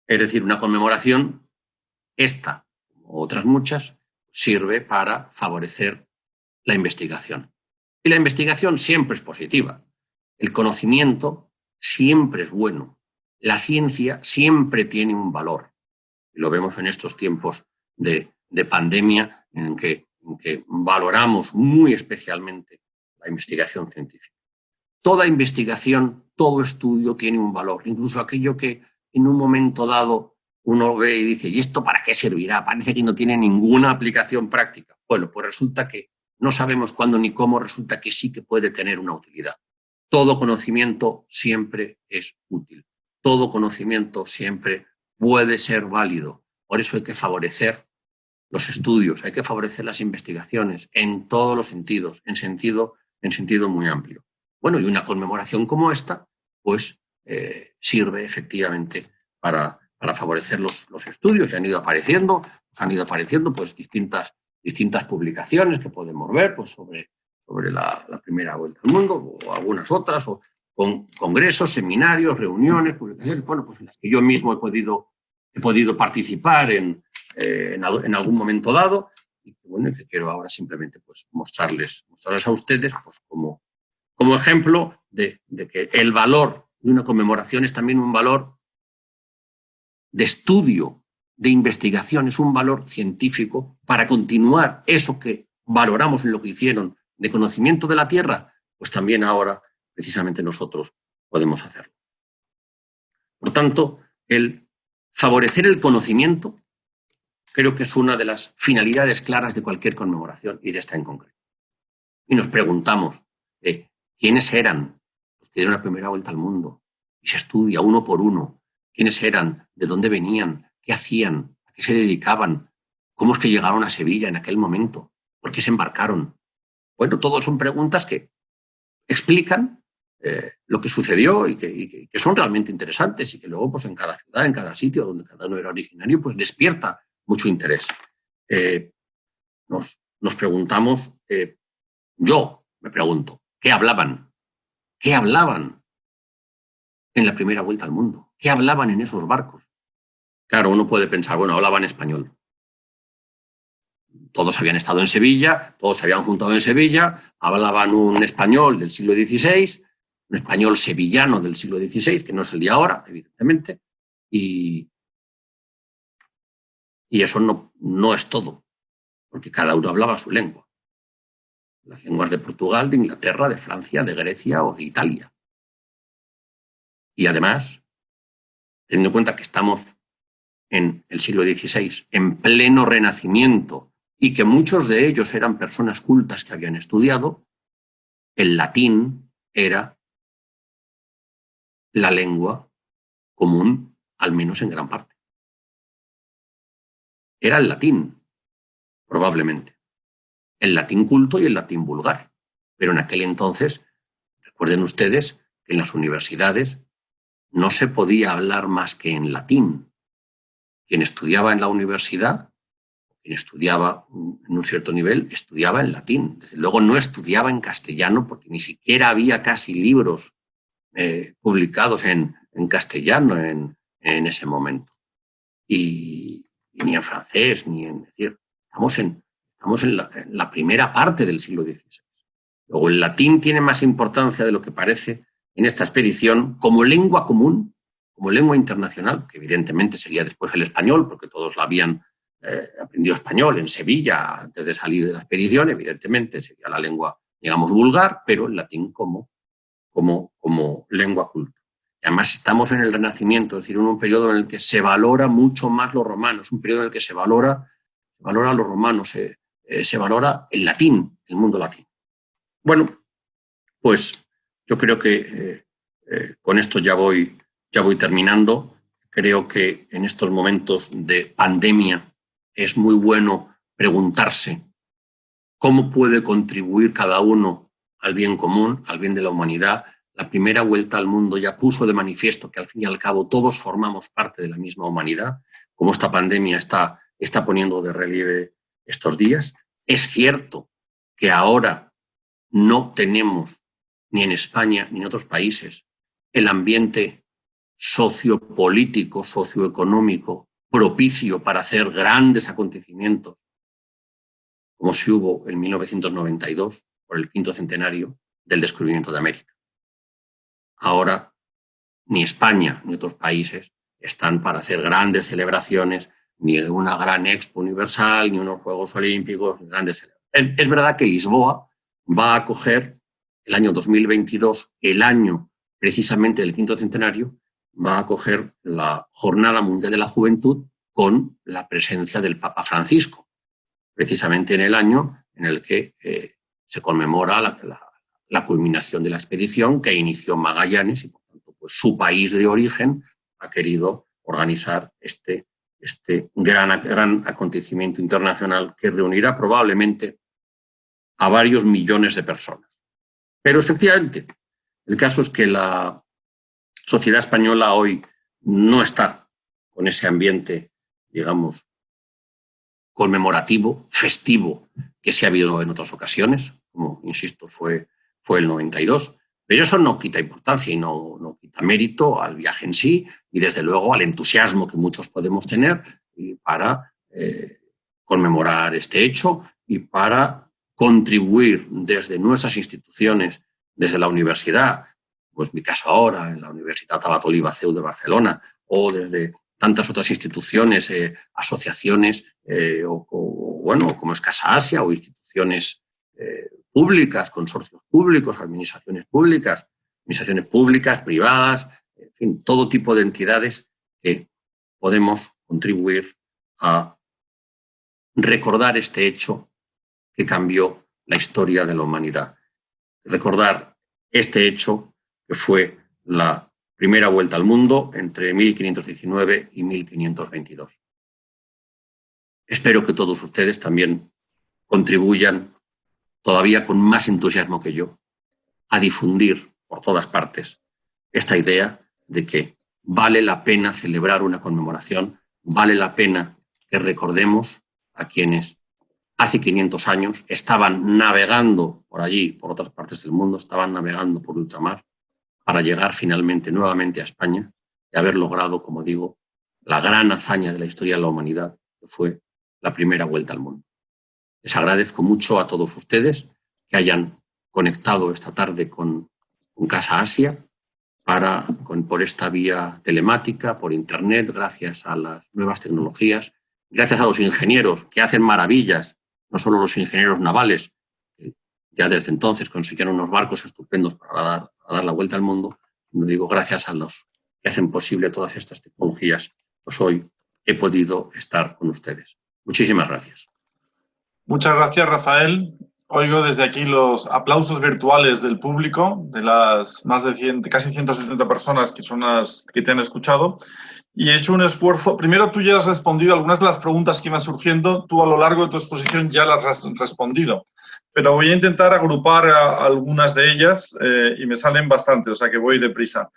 Es decir, una conmemoración, esta, como otras muchas, sirve para favorecer la investigación. Y la investigación siempre es positiva. El conocimiento siempre es bueno. La ciencia siempre tiene un valor. Y lo vemos en estos tiempos de pandemia en que valoramos muy especialmente la investigación científica. Toda investigación, todo estudio tiene un valor, incluso aquello que en un momento dado uno ve y dice, ¿y esto para qué servirá? Parece que no tiene ninguna aplicación práctica. Bueno, pues resulta que no sabemos cuándo ni cómo, resulta que sí que puede tener una utilidad. Todo conocimiento siempre es útil. Todo conocimiento siempre puede ser válido. Por eso hay que favorecer los estudios, hay que favorecer las investigaciones en todos los sentidos, en sentido muy amplio. Bueno, y una conmemoración como esta, pues sirve efectivamente para favorecer los estudios. Y han ido apareciendo pues distintas publicaciones que podemos ver pues, sobre la primera vuelta al mundo o algunas otras, o con congresos, seminarios, reuniones, publicaciones, bueno, pues en las que yo mismo he podido participar en algún momento dado, y que, bueno, que quiero ahora simplemente pues, mostrarles a ustedes pues, como ejemplo de que el valor de una conmemoración es también un valor de estudio, de investigación, es un valor científico para continuar eso que valoramos en lo que hicieron de conocimiento de la Tierra, pues también ahora precisamente nosotros podemos hacerlo. Por tanto, el favorecer el conocimiento creo que es una de las finalidades claras de cualquier conmemoración y de esta en concreto. Y nos preguntamos, ¿quiénes eran los que dieron la primera vuelta al mundo? Y se estudia uno por uno quiénes eran, de dónde venían, qué hacían, a qué se dedicaban, cómo es que llegaron a Sevilla en aquel momento, por qué se embarcaron. Bueno, todas son preguntas que explican lo que sucedió y que son realmente interesantes y que luego pues, en cada ciudad, en cada sitio donde cada uno era originario, pues despierta mucho interés. Nos preguntamos, yo me pregunto, ¿qué hablaban? ¿Qué hablaban en la primera vuelta al mundo? ¿Qué hablaban en esos barcos? Claro, uno puede pensar, bueno, hablaban español. Todos habían estado en Sevilla, todos se habían juntado en Sevilla, hablaban un español del siglo XVI, un español sevillano del siglo XVI, que no es el de ahora, evidentemente, y eso no es todo, porque cada uno hablaba su lengua. Las lenguas de Portugal, de Inglaterra, de Francia, de Grecia o de Italia. Y además, teniendo en cuenta que estamos en el siglo XVI, en pleno Renacimiento, y que muchos de ellos eran personas cultas que habían estudiado, el latín era la lengua común, al menos en gran parte. Era el latín, probablemente. El latín culto y el latín vulgar. Pero en aquel entonces, recuerden ustedes que en las universidades no se podía hablar más que en latín. Quien estudiaba en la universidad, quien estudiaba en un cierto nivel, estudiaba en latín. Desde luego no estudiaba en castellano porque ni siquiera había casi libros publicados en castellano en ese momento. Y ni en francés, ni en... Es decir, estamos en la primera parte del siglo XVI. Luego el latín tiene más importancia de lo que parece en esta expedición como lengua común, como lengua internacional, que evidentemente sería después el español, porque todos la habían aprendido español en Sevilla antes de salir de la expedición, evidentemente sería la lengua, digamos, vulgar, pero el latín como lengua culta. Y además estamos en el Renacimiento, es decir, en un periodo en el que se valora mucho más los romanos, un periodo en el que se valora a los romanos, se valora el latín, el mundo latino. Bueno, pues yo creo que con esto ya voy terminando. Creo que en estos momentos de pandemia es muy bueno preguntarse cómo puede contribuir cada uno al bien común, al bien de la humanidad. La primera vuelta al mundo ya puso de manifiesto que al fin y al cabo todos formamos parte de la misma humanidad, como esta pandemia está poniendo de relieve estos días. Es cierto que ahora no tenemos, ni en España ni en otros países, el ambiente sociopolítico, socioeconómico propicio para hacer grandes acontecimientos, como si hubo en 1992, por el 5º centenario del descubrimiento de América. Ahora, ni España ni otros países están para hacer grandes celebraciones, ni una gran Expo Universal, ni unos Juegos Olímpicos, ni grandes celebraciones. Es verdad que Lisboa va a acoger el año 2022, el año precisamente del 5º centenario, va a acoger la Jornada Mundial de la Juventud con la presencia del Papa Francisco, precisamente en el año en el que se conmemora la culminación de la expedición que inició Magallanes y, por tanto, pues, su país de origen ha querido organizar este gran acontecimiento internacional que reunirá probablemente a varios millones de personas. Pero efectivamente, el caso es que la sociedad española hoy no está con ese ambiente, digamos, conmemorativo, festivo, que se ha habido en otras ocasiones, como, insisto, fue el 92. Pero eso no quita importancia y no quita mérito al viaje en sí y, desde luego, al entusiasmo que muchos podemos tener para conmemorar este hecho y para contribuir desde nuestras instituciones, desde la universidad, pues mi caso ahora, en la Universitat Abat Oliba CEU de Barcelona, o desde tantas otras instituciones, asociaciones, como es Casa Asia, o instituciones públicas, consorcios públicos, administraciones públicas, privadas, en fin, todo tipo de entidades que podemos contribuir a recordar este hecho que cambió la historia de la humanidad. Recordar este hecho que fue la primera vuelta al mundo entre 1519 y 1522. Espero que todos ustedes también contribuyan todavía con más entusiasmo que yo a difundir por todas partes esta idea de que vale la pena celebrar una conmemoración, vale la pena que recordemos a quienes hace 500 años estaban navegando por allí, por otras partes del mundo, estaban navegando por ultramar para llegar finalmente nuevamente a España y haber logrado, como digo, la gran hazaña de la historia de la humanidad, que fue la primera vuelta al mundo. Les agradezco mucho a todos ustedes que hayan conectado esta tarde con Casa Asia por esta vía telemática, por Internet, gracias a las nuevas tecnologías, gracias a los ingenieros que hacen maravillas, no solo los ingenieros navales, que ya desde entonces consiguieron unos barcos estupendos para dar la vuelta al mundo, no digo gracias a los que hacen posible todas estas tecnologías, pues hoy he podido estar con ustedes. Muchísimas gracias. Muchas gracias, Rafael. Oigo desde aquí los aplausos virtuales del público, de las más de casi 170 personas que son las que te han escuchado. Y he hecho un esfuerzo. Primero, tú ya has respondido a algunas de las preguntas que iban surgiendo. Tú, a lo largo de tu exposición, ya las has respondido. Pero voy a intentar agrupar a algunas de ellas y me salen bastante, o sea que voy deprisa.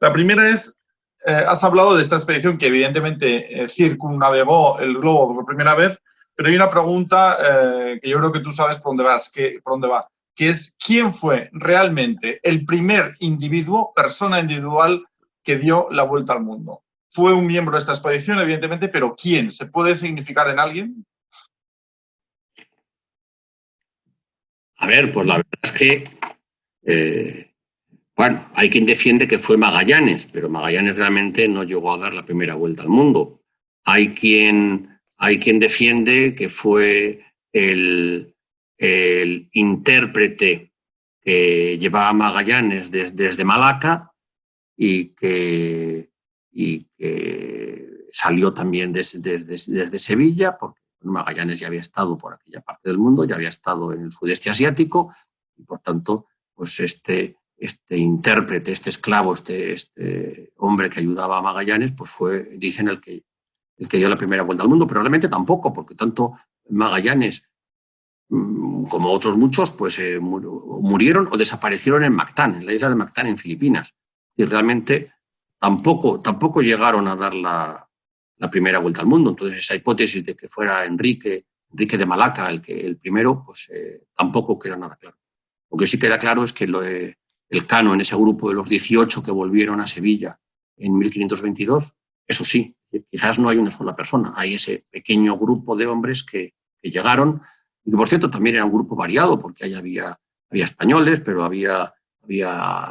La primera es, has hablado de esta expedición que evidentemente circunnavegó el globo por primera vez, pero hay una pregunta que yo creo que tú sabes por dónde va, que es ¿quién fue realmente el primer individuo, persona individual, que dio la vuelta al mundo? Fue un miembro de esta expedición, evidentemente, pero ¿quién? ¿Se puede significar en alguien? A ver, pues la verdad es que, hay quien defiende que fue Magallanes, pero Magallanes realmente no llegó a dar la primera vuelta al mundo. Hay quien defiende que fue el intérprete que llevaba a Magallanes desde Malaca y que salió también desde Sevilla, porque Magallanes ya había estado por aquella parte del mundo, ya había estado en el sudeste asiático y, por tanto, pues este intérprete, este esclavo, este hombre que ayudaba a Magallanes, pues dicen el que dio la primera vuelta al mundo, pero realmente tampoco, porque tanto Magallanes como otros muchos, pues murieron o desaparecieron en Mactán, en la isla de Mactán, en Filipinas. Y realmente tampoco llegaron a dar la primera vuelta al mundo. Entonces, esa hipótesis de que fuera Enrique de Malaca el primero, pues tampoco queda nada claro. Lo que sí queda claro es que el Cano, en ese grupo de los 18 que volvieron a Sevilla en 1522, eso sí, Quizás no hay una sola persona, hay ese pequeño grupo de hombres que llegaron, y que por cierto también era un grupo variado, porque ahí había españoles, pero había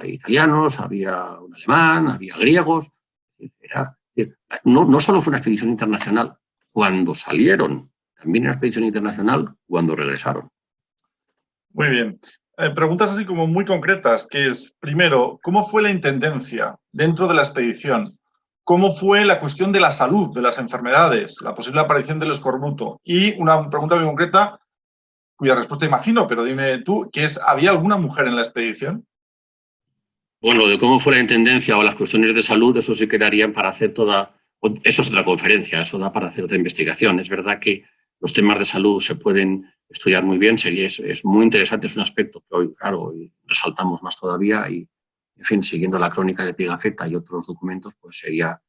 italianos, había un alemán, había griegos. No solo fue una expedición internacional cuando salieron, también una expedición internacional cuando regresaron. Muy bien. Preguntas así como muy concretas, que es, primero, ¿cómo fue la intendencia dentro de la expedición? ¿Cómo fue la cuestión de la salud, de las enfermedades, la posible aparición del escorbuto? Y una pregunta muy concreta, cuya respuesta imagino, pero dime tú, que es, ¿había alguna mujer en la expedición? Bueno, de cómo fue la intendencia o las cuestiones de salud, eso sí quedarían para hacer toda... Eso es otra conferencia, eso da para hacer otra investigación. Es verdad que los temas de salud se pueden estudiar muy bien, es muy interesante, es un aspecto que hoy, claro, hoy resaltamos más todavía y, en fin, siguiendo la crónica de Pigafetta y otros documentos, pues sería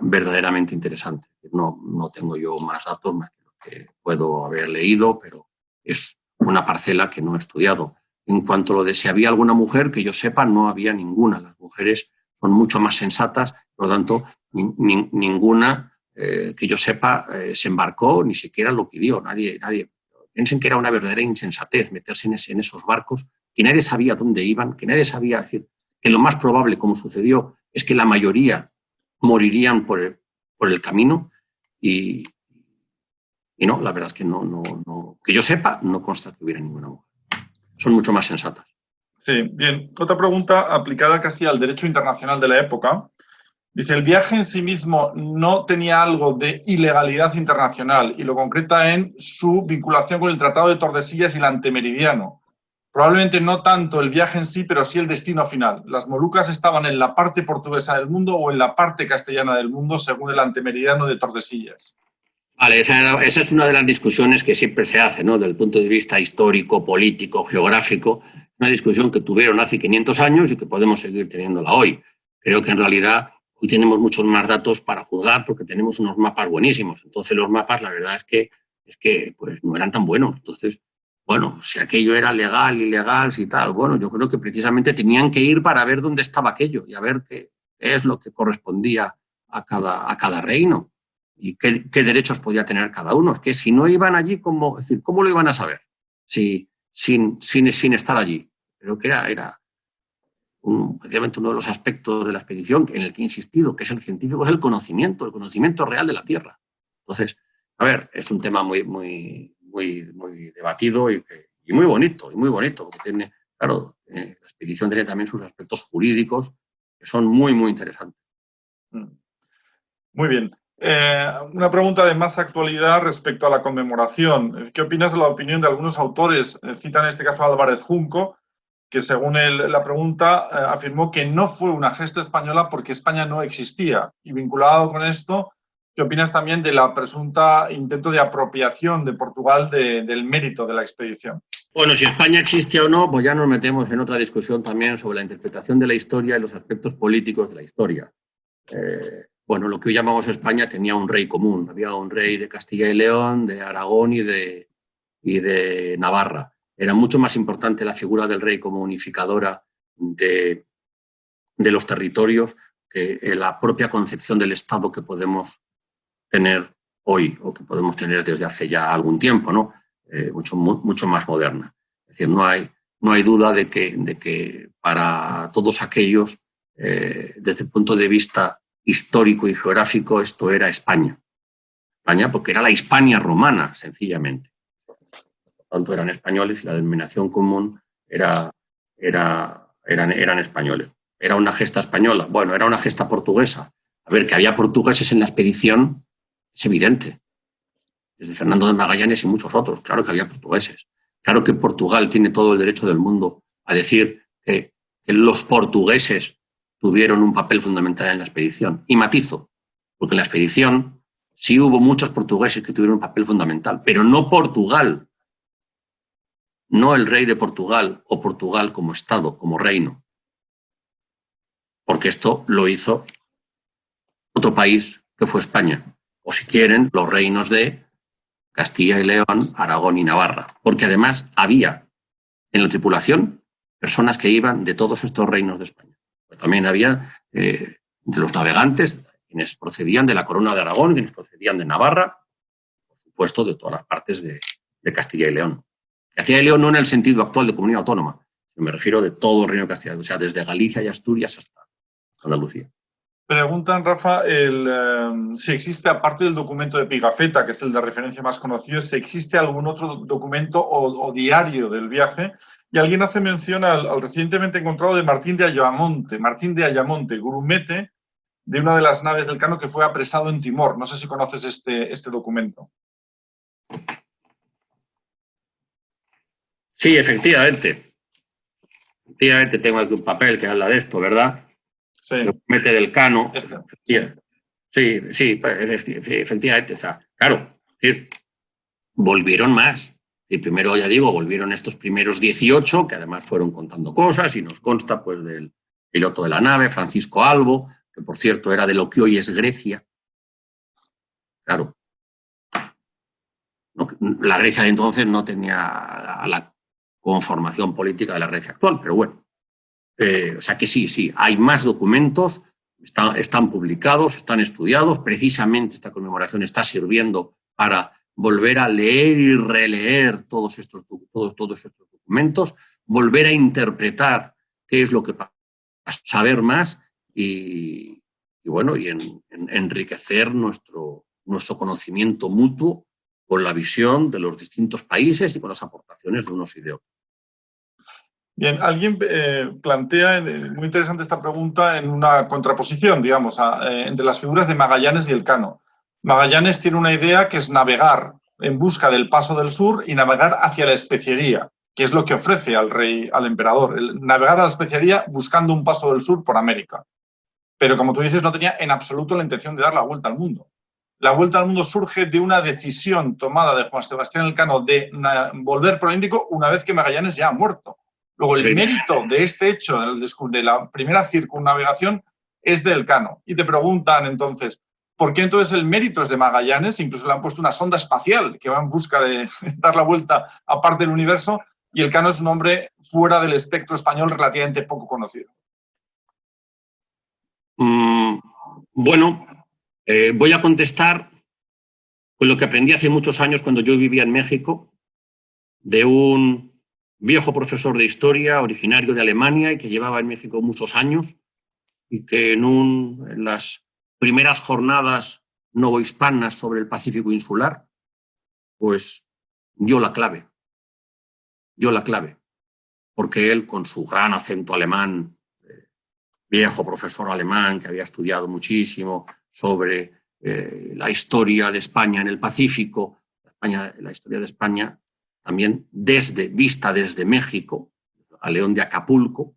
verdaderamente interesante. No tengo yo más datos más que lo que puedo haber leído, pero es una parcela que no he estudiado. En cuanto a lo de si había alguna mujer, que yo sepa, no había ninguna. Las mujeres son mucho más sensatas, por lo tanto, ninguna que yo sepa se embarcó, ni siquiera lo pidió. Nadie. Piensen que era una verdadera insensatez meterse en esos barcos, que nadie sabía dónde iban, que nadie sabía, decir, que lo más probable, como sucedió, es que la mayoría morirían por el camino y no, la verdad es que no, que yo sepa, no consta que hubiera ninguna mujer. Son mucho más sensatas. Sí, bien. Otra pregunta aplicada casi al derecho internacional de la época. Dice, el viaje en sí mismo no tenía algo de ilegalidad internacional y lo concreta en su vinculación con el Tratado de Tordesillas y el Antemeridiano. Probablemente no tanto el viaje en sí, pero sí el destino final. Las Molucas estaban en la parte portuguesa del mundo o en la parte castellana del mundo, según el Antemeridiano de Tordesillas. Vale, esa es una de las discusiones que siempre se hace, ¿no? Desde el punto de vista histórico, político, geográfico. Una discusión que tuvieron hace 500 años y que podemos seguir teniéndola hoy. Creo que en realidad hoy tenemos muchos más datos para juzgar porque tenemos unos mapas buenísimos. Entonces los mapas, la verdad es que pues, no eran tan buenos. Entonces, bueno, si aquello era legal, ilegal, si tal, bueno, yo creo que precisamente tenían que ir para ver dónde estaba aquello y a ver qué es lo que correspondía a cada reino. ¿Y qué derechos podía tener cada uno? Es que si no iban allí, ¿cómo lo iban a saber? Sin estar allí. Creo que era precisamente uno de los aspectos de la expedición en el que he insistido, que es el científico, es el conocimiento real de la Tierra. Entonces, a ver, es un tema muy debatido y muy bonito, porque tiene, claro, la expedición tiene también sus aspectos jurídicos que son muy interesantes. Muy bien. Una pregunta de más actualidad respecto a la conmemoración. ¿Qué opinas de la opinión de algunos autores? Citan en este caso a Álvarez Junco, que según la pregunta afirmó que no fue una gesta española porque España no existía. Y vinculado con esto, ¿qué opinas también de la presunta intento de apropiación de Portugal del mérito de la expedición? Bueno, si España existe o no, pues ya nos metemos en otra discusión también sobre la interpretación de la historia y los aspectos políticos de la historia. Bueno, lo que hoy llamamos España tenía un rey común. Había un rey de Castilla y León, de Aragón y de Navarra. Era mucho más importante la figura del rey como unificadora de los territorios que la propia concepción del Estado que podemos tener hoy o que podemos tener desde hace ya algún tiempo, ¿no? Mucho más moderna. Es decir, no hay duda de que para todos aquellos, desde el punto de vista histórico y geográfico, esto era España. España porque era la Hispania romana, sencillamente. Por tanto, eran españoles y la denominación común eran españoles. ¿Era una gesta española? Bueno, era una gesta portuguesa. A ver, que había portugueses en la expedición es evidente. Desde Fernando de Magallanes y muchos otros. Claro que había portugueses. Claro que Portugal tiene todo el derecho del mundo a decir que los portugueses tuvieron un papel fundamental en la expedición. Y matizo, porque en la expedición sí hubo muchos portugueses que tuvieron un papel fundamental, pero no Portugal, no el rey de Portugal o Portugal como Estado, como reino. Porque esto lo hizo otro país que fue España. O si quieren, los reinos de Castilla y León, Aragón y Navarra. Porque además había en la tripulación personas que iban de todos estos reinos de España. También había de los navegantes, quienes procedían de la Corona de Aragón, quienes procedían de Navarra, por supuesto de todas las partes de Castilla y León. Castilla y León no en el sentido actual de comunidad autónoma, me refiero de todo el Reino de Castilla, o sea, desde Galicia y Asturias hasta Andalucía. Preguntan, Rafa, si existe, aparte del documento de Pigafetta, que es el de referencia más conocido, si existe algún otro documento o diario del viaje. Y alguien hace mención al recientemente encontrado de Martín de Ayamonte, grumete de una de las naves del Cano que fue apresado en Timor. No sé si conoces este documento. Sí, efectivamente. Efectivamente, tengo aquí un papel que habla de esto, ¿verdad? Sí. El grumete del Cano. Sí, Efectivamente. O sea, claro, volvieron más. Y primero, ya digo, volvieron estos primeros 18, que además fueron contando cosas, y nos consta pues del piloto de la nave, Francisco Albo, que por cierto era de lo que hoy es Grecia. Claro. La Grecia de entonces no tenía la conformación política de la Grecia actual, pero bueno. O sea que sí, hay más documentos, están publicados, están estudiados. Precisamente esta conmemoración está sirviendo para volver a leer y releer todos estos documentos, volver a interpretar qué es lo que pasa, saber más y enriquecer nuestro conocimiento mutuo con la visión de los distintos países y con las aportaciones de unos y de otros. Bien, alguien plantea, muy interesante esta pregunta, en una contraposición, digamos, entre las figuras de Magallanes y Elcano. Magallanes tiene una idea que es navegar en busca del paso del sur y navegar hacia la especiería, que es lo que ofrece al rey, al emperador, navegar a la especiería buscando un paso del sur por América. Pero como tú dices, no tenía en absoluto la intención de dar la vuelta al mundo. La vuelta al mundo surge de una decisión tomada de Juan Sebastián Elcano de volver por el Índico una vez que Magallanes ya ha muerto. Luego, el mérito de este hecho, de la primera circunnavegación, es de Elcano. Y te preguntan entonces, ¿por qué entonces el mérito es de Magallanes? Incluso le han puesto una sonda espacial que va en busca de dar la vuelta a parte del universo, y Elcano es un hombre fuera del espectro español relativamente poco conocido. Bueno, voy a contestar con lo que aprendí hace muchos años cuando yo vivía en México, de un viejo profesor de historia originario de Alemania y que llevaba en México muchos años y que en las primeras jornadas novohispanas sobre el Pacífico insular, pues dio la clave, porque él con su gran acento alemán, viejo profesor alemán que había estudiado muchísimo sobre la historia de España en el Pacífico, la historia de España también vista desde México, a León de Acapulco,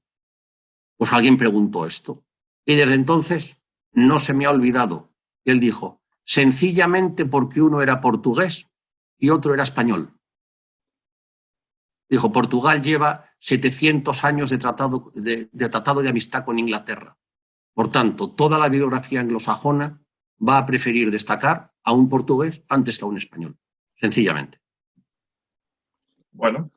pues alguien preguntó esto. Y desde entonces no se me ha olvidado. Él dijo, sencillamente porque uno era portugués y otro era español. Dijo, Portugal lleva 700 años de tratado de amistad con Inglaterra. Por tanto, toda la bibliografía anglosajona va a preferir destacar a un portugués antes que a un español, sencillamente. Bueno,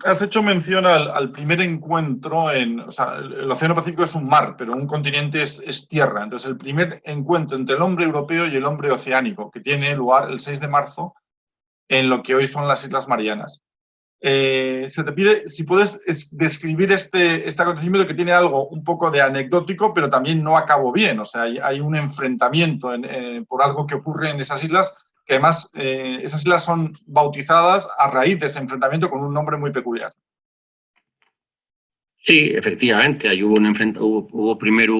has hecho mención al primer encuentro o sea, el Océano Pacífico es un mar, pero un continente es tierra. Entonces, el primer encuentro entre el hombre europeo y el hombre oceánico, que tiene lugar el 6 de marzo en lo que hoy son las Islas Marianas. Se te pide si puedes describir este acontecimiento que tiene algo un poco de anecdótico, pero también no acabó bien. O sea, hay un enfrentamiento por algo que ocurre en esas islas, que además esas islas son bautizadas a raíz de ese enfrentamiento con un nombre muy peculiar. Sí, efectivamente, ahí hubo primero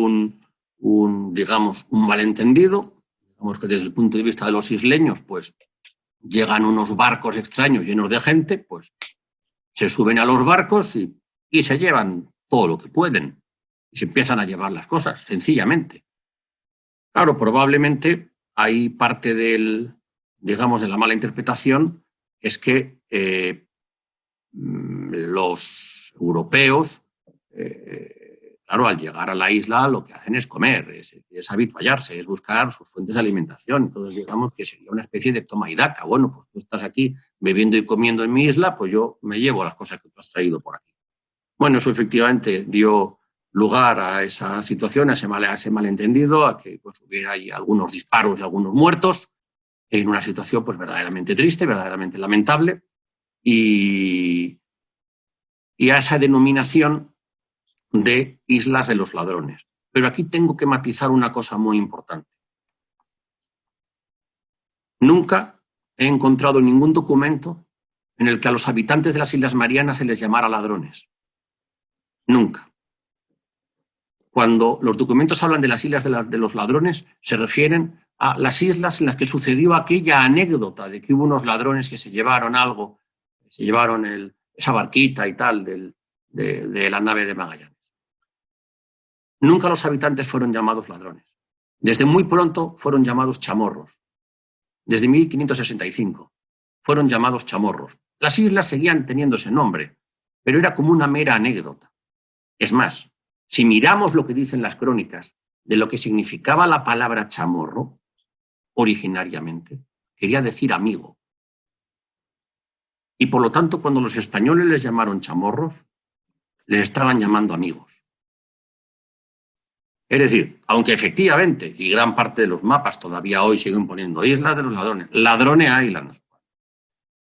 digamos, un malentendido, digamos que desde el punto de vista de los isleños, pues llegan unos barcos extraños llenos de gente, pues se suben a los barcos y se llevan todo lo que pueden y se empiezan a llevar las cosas, sencillamente. Claro, probablemente hay parte digamos, de la mala interpretación, es que los europeos, claro, al llegar a la isla lo que hacen es comer, es habituallarse, es buscar sus fuentes de alimentación. Entonces, digamos que sería una especie de toma y daca. Bueno, pues tú estás aquí bebiendo y comiendo en mi isla, pues yo me llevo las cosas que tú has traído por aquí. Bueno, eso efectivamente dio lugar a esa situación, a ese malentendido, a que pues, hubiera ahí algunos disparos y algunos muertos, en una situación pues, verdaderamente triste, verdaderamente lamentable, y a esa denominación de Islas de los Ladrones. Pero aquí tengo que matizar una cosa muy importante. Nunca he encontrado ningún documento en el que a los habitantes de las Islas Marianas se les llamara ladrones. Nunca. Cuando los documentos hablan de las Islas de los Ladrones, se refieren a las islas en las que sucedió aquella anécdota de que hubo unos ladrones que se llevaron algo, se llevaron esa barquita y tal de la nave de Magallanes. Nunca los habitantes fueron llamados ladrones. Desde muy pronto fueron llamados chamorros. Desde 1565 fueron llamados chamorros. Las islas seguían teniendo ese nombre, pero era como una mera anécdota. Es más, si miramos lo que dicen las crónicas de lo que significaba la palabra chamorro, originariamente, quería decir amigo. Y por lo tanto, cuando los españoles les llamaron chamorros, les estaban llamando amigos. Es decir, aunque efectivamente, y gran parte de los mapas todavía hoy siguen poniendo Islas de los Ladrones, Ladrone Islands,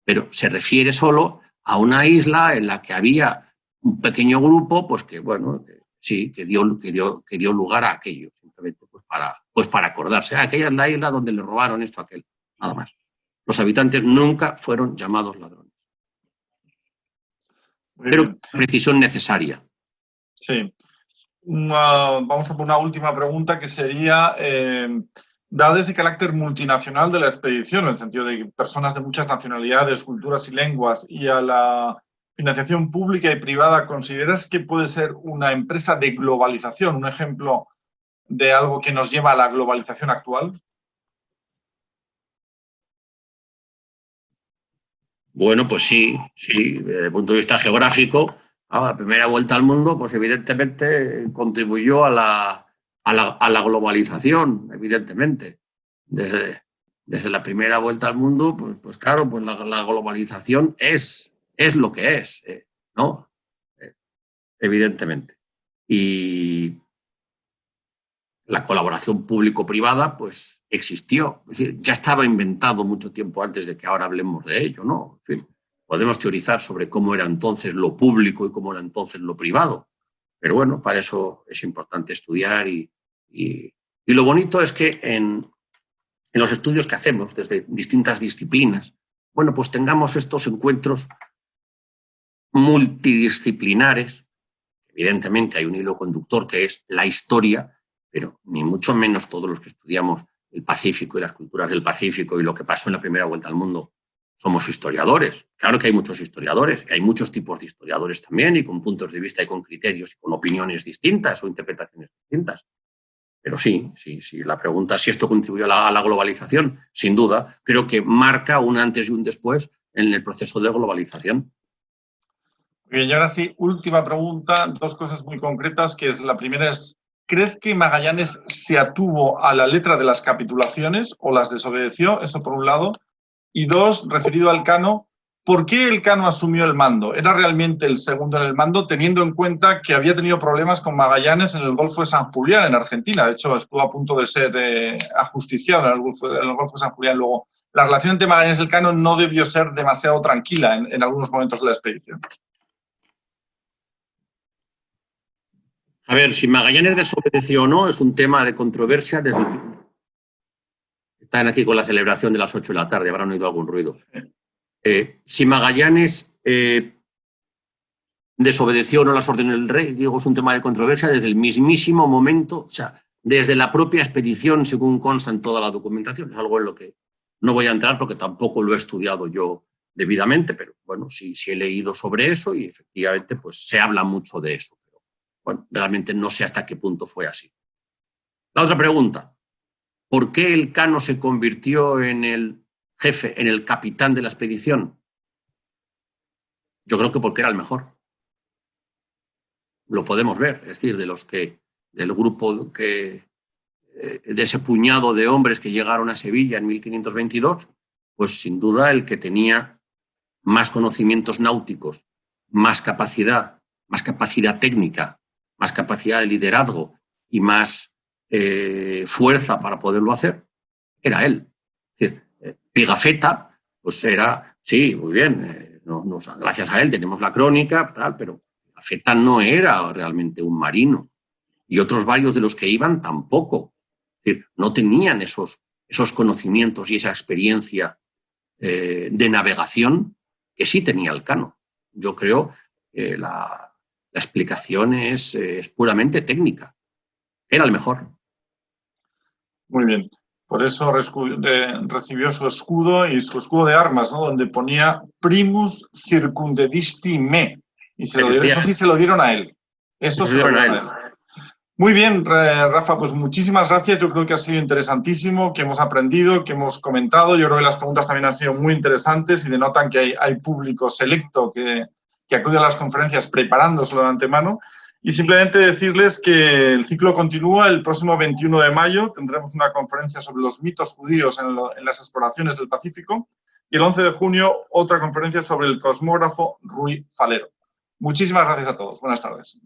pero se refiere solo a una isla en la que había un pequeño grupo, pues que, bueno, que dio lugar a aquello, simplemente pues para acordarse. Aquella es la isla donde le robaron esto a aquel, nada más. Los habitantes nunca fueron llamados ladrones. Pero precisión necesaria. Sí. Vamos a por una última pregunta que sería, dado ese carácter multinacional de la expedición, en el sentido de personas de muchas nacionalidades, culturas y lenguas, y a la financiación pública y privada, ¿consideras que puede ser una empresa de globalización, un ejemplo de algo que nos lleva a la globalización actual? Bueno, pues sí, desde el punto de vista geográfico, la primera vuelta al mundo, pues evidentemente contribuyó a la globalización, evidentemente. Desde la primera vuelta al mundo, pues claro, pues la globalización es lo que es, ¿no? Evidentemente. Y la colaboración público-privada, pues existió. Es decir, ya estaba inventado mucho tiempo antes de que ahora hablemos de ello, ¿no? En fin, podemos teorizar sobre cómo era entonces lo público y cómo era entonces lo privado. Pero bueno, para eso es importante estudiar y lo bonito es que en los estudios que hacemos desde distintas disciplinas, bueno, pues tengamos estos encuentros multidisciplinares. Evidentemente hay un hilo conductor que es la historia, pero ni mucho menos todos los que estudiamos el Pacífico y las culturas del Pacífico y lo que pasó en la primera vuelta al mundo somos historiadores. Claro que hay muchos historiadores, que hay muchos tipos de historiadores también, y con puntos de vista y con criterios y con opiniones distintas o interpretaciones distintas. Pero sí, la pregunta es si esto contribuyó a la globalización, sin duda, creo que marca un antes y un después en el proceso de globalización. Bien, y ahora sí, última pregunta, dos cosas muy concretas, que es la primera es, ¿crees que Magallanes se atuvo a la letra de las capitulaciones o las desobedeció? Eso por un lado. Y dos, referido al Cano, ¿por qué el Cano asumió el mando? ¿Era realmente el segundo en el mando, teniendo en cuenta que había tenido problemas con Magallanes en el Golfo de San Julián, en Argentina? De hecho, estuvo a punto de ser ajusticiado en el Golfo de San Julián. Luego, la relación entre Magallanes y el Cano no debió ser demasiado tranquila en algunos momentos de la expedición. A ver, si Magallanes desobedeció o no es un tema de controversia desde el... Están aquí con la celebración de las 8 de la tarde, habrán oído algún ruido. Si Magallanes desobedeció o no las órdenes del rey, digo, es un tema de controversia desde el mismísimo momento, o sea, desde la propia expedición, según consta en toda la documentación. Es algo en lo que no voy a entrar porque tampoco lo he estudiado yo debidamente, pero bueno, sí he leído sobre eso y efectivamente pues se habla mucho de eso. Pero bueno, realmente no sé hasta qué punto fue así. La otra pregunta. ¿Por qué el Cano se convirtió en el jefe, en el capitán de la expedición? Yo creo que porque era el mejor. Lo podemos ver, es decir, del grupo de ese puñado de hombres que llegaron a Sevilla en 1522, pues sin duda el que tenía más conocimientos náuticos, más capacidad técnica más capacidad de liderazgo y más fuerza para poderlo hacer, era él. Es decir, Pigafetta, pues era, sí, muy bien, gracias a él tenemos la crónica, tal, pero Pigafetta no era realmente un marino. Y otros varios de los que iban tampoco. Es decir, no tenían esos conocimientos y esa experiencia de navegación que sí tenía Elcano. Yo creo que la explicación es puramente técnica. Era el mejor. Muy bien. Por eso recibió su escudo y su escudo de armas, ¿no? Donde ponía Primus Circumdedisti Me. Y eso sí se lo dieron a él. Eso se lo dieron a él. Muy bien, Rafa, pues muchísimas gracias. Yo creo que ha sido interesantísimo, que hemos aprendido, que hemos comentado. Yo creo que las preguntas también han sido muy interesantes y denotan que hay público selecto que acude a las conferencias preparándoselo de antemano. Y simplemente decirles que el ciclo continúa. El próximo 21 de mayo tendremos una conferencia sobre los mitos judíos en las exploraciones del Pacífico. Y el 11 de junio, otra conferencia sobre el cosmógrafo Rui Falero. Muchísimas gracias a todos. Buenas tardes.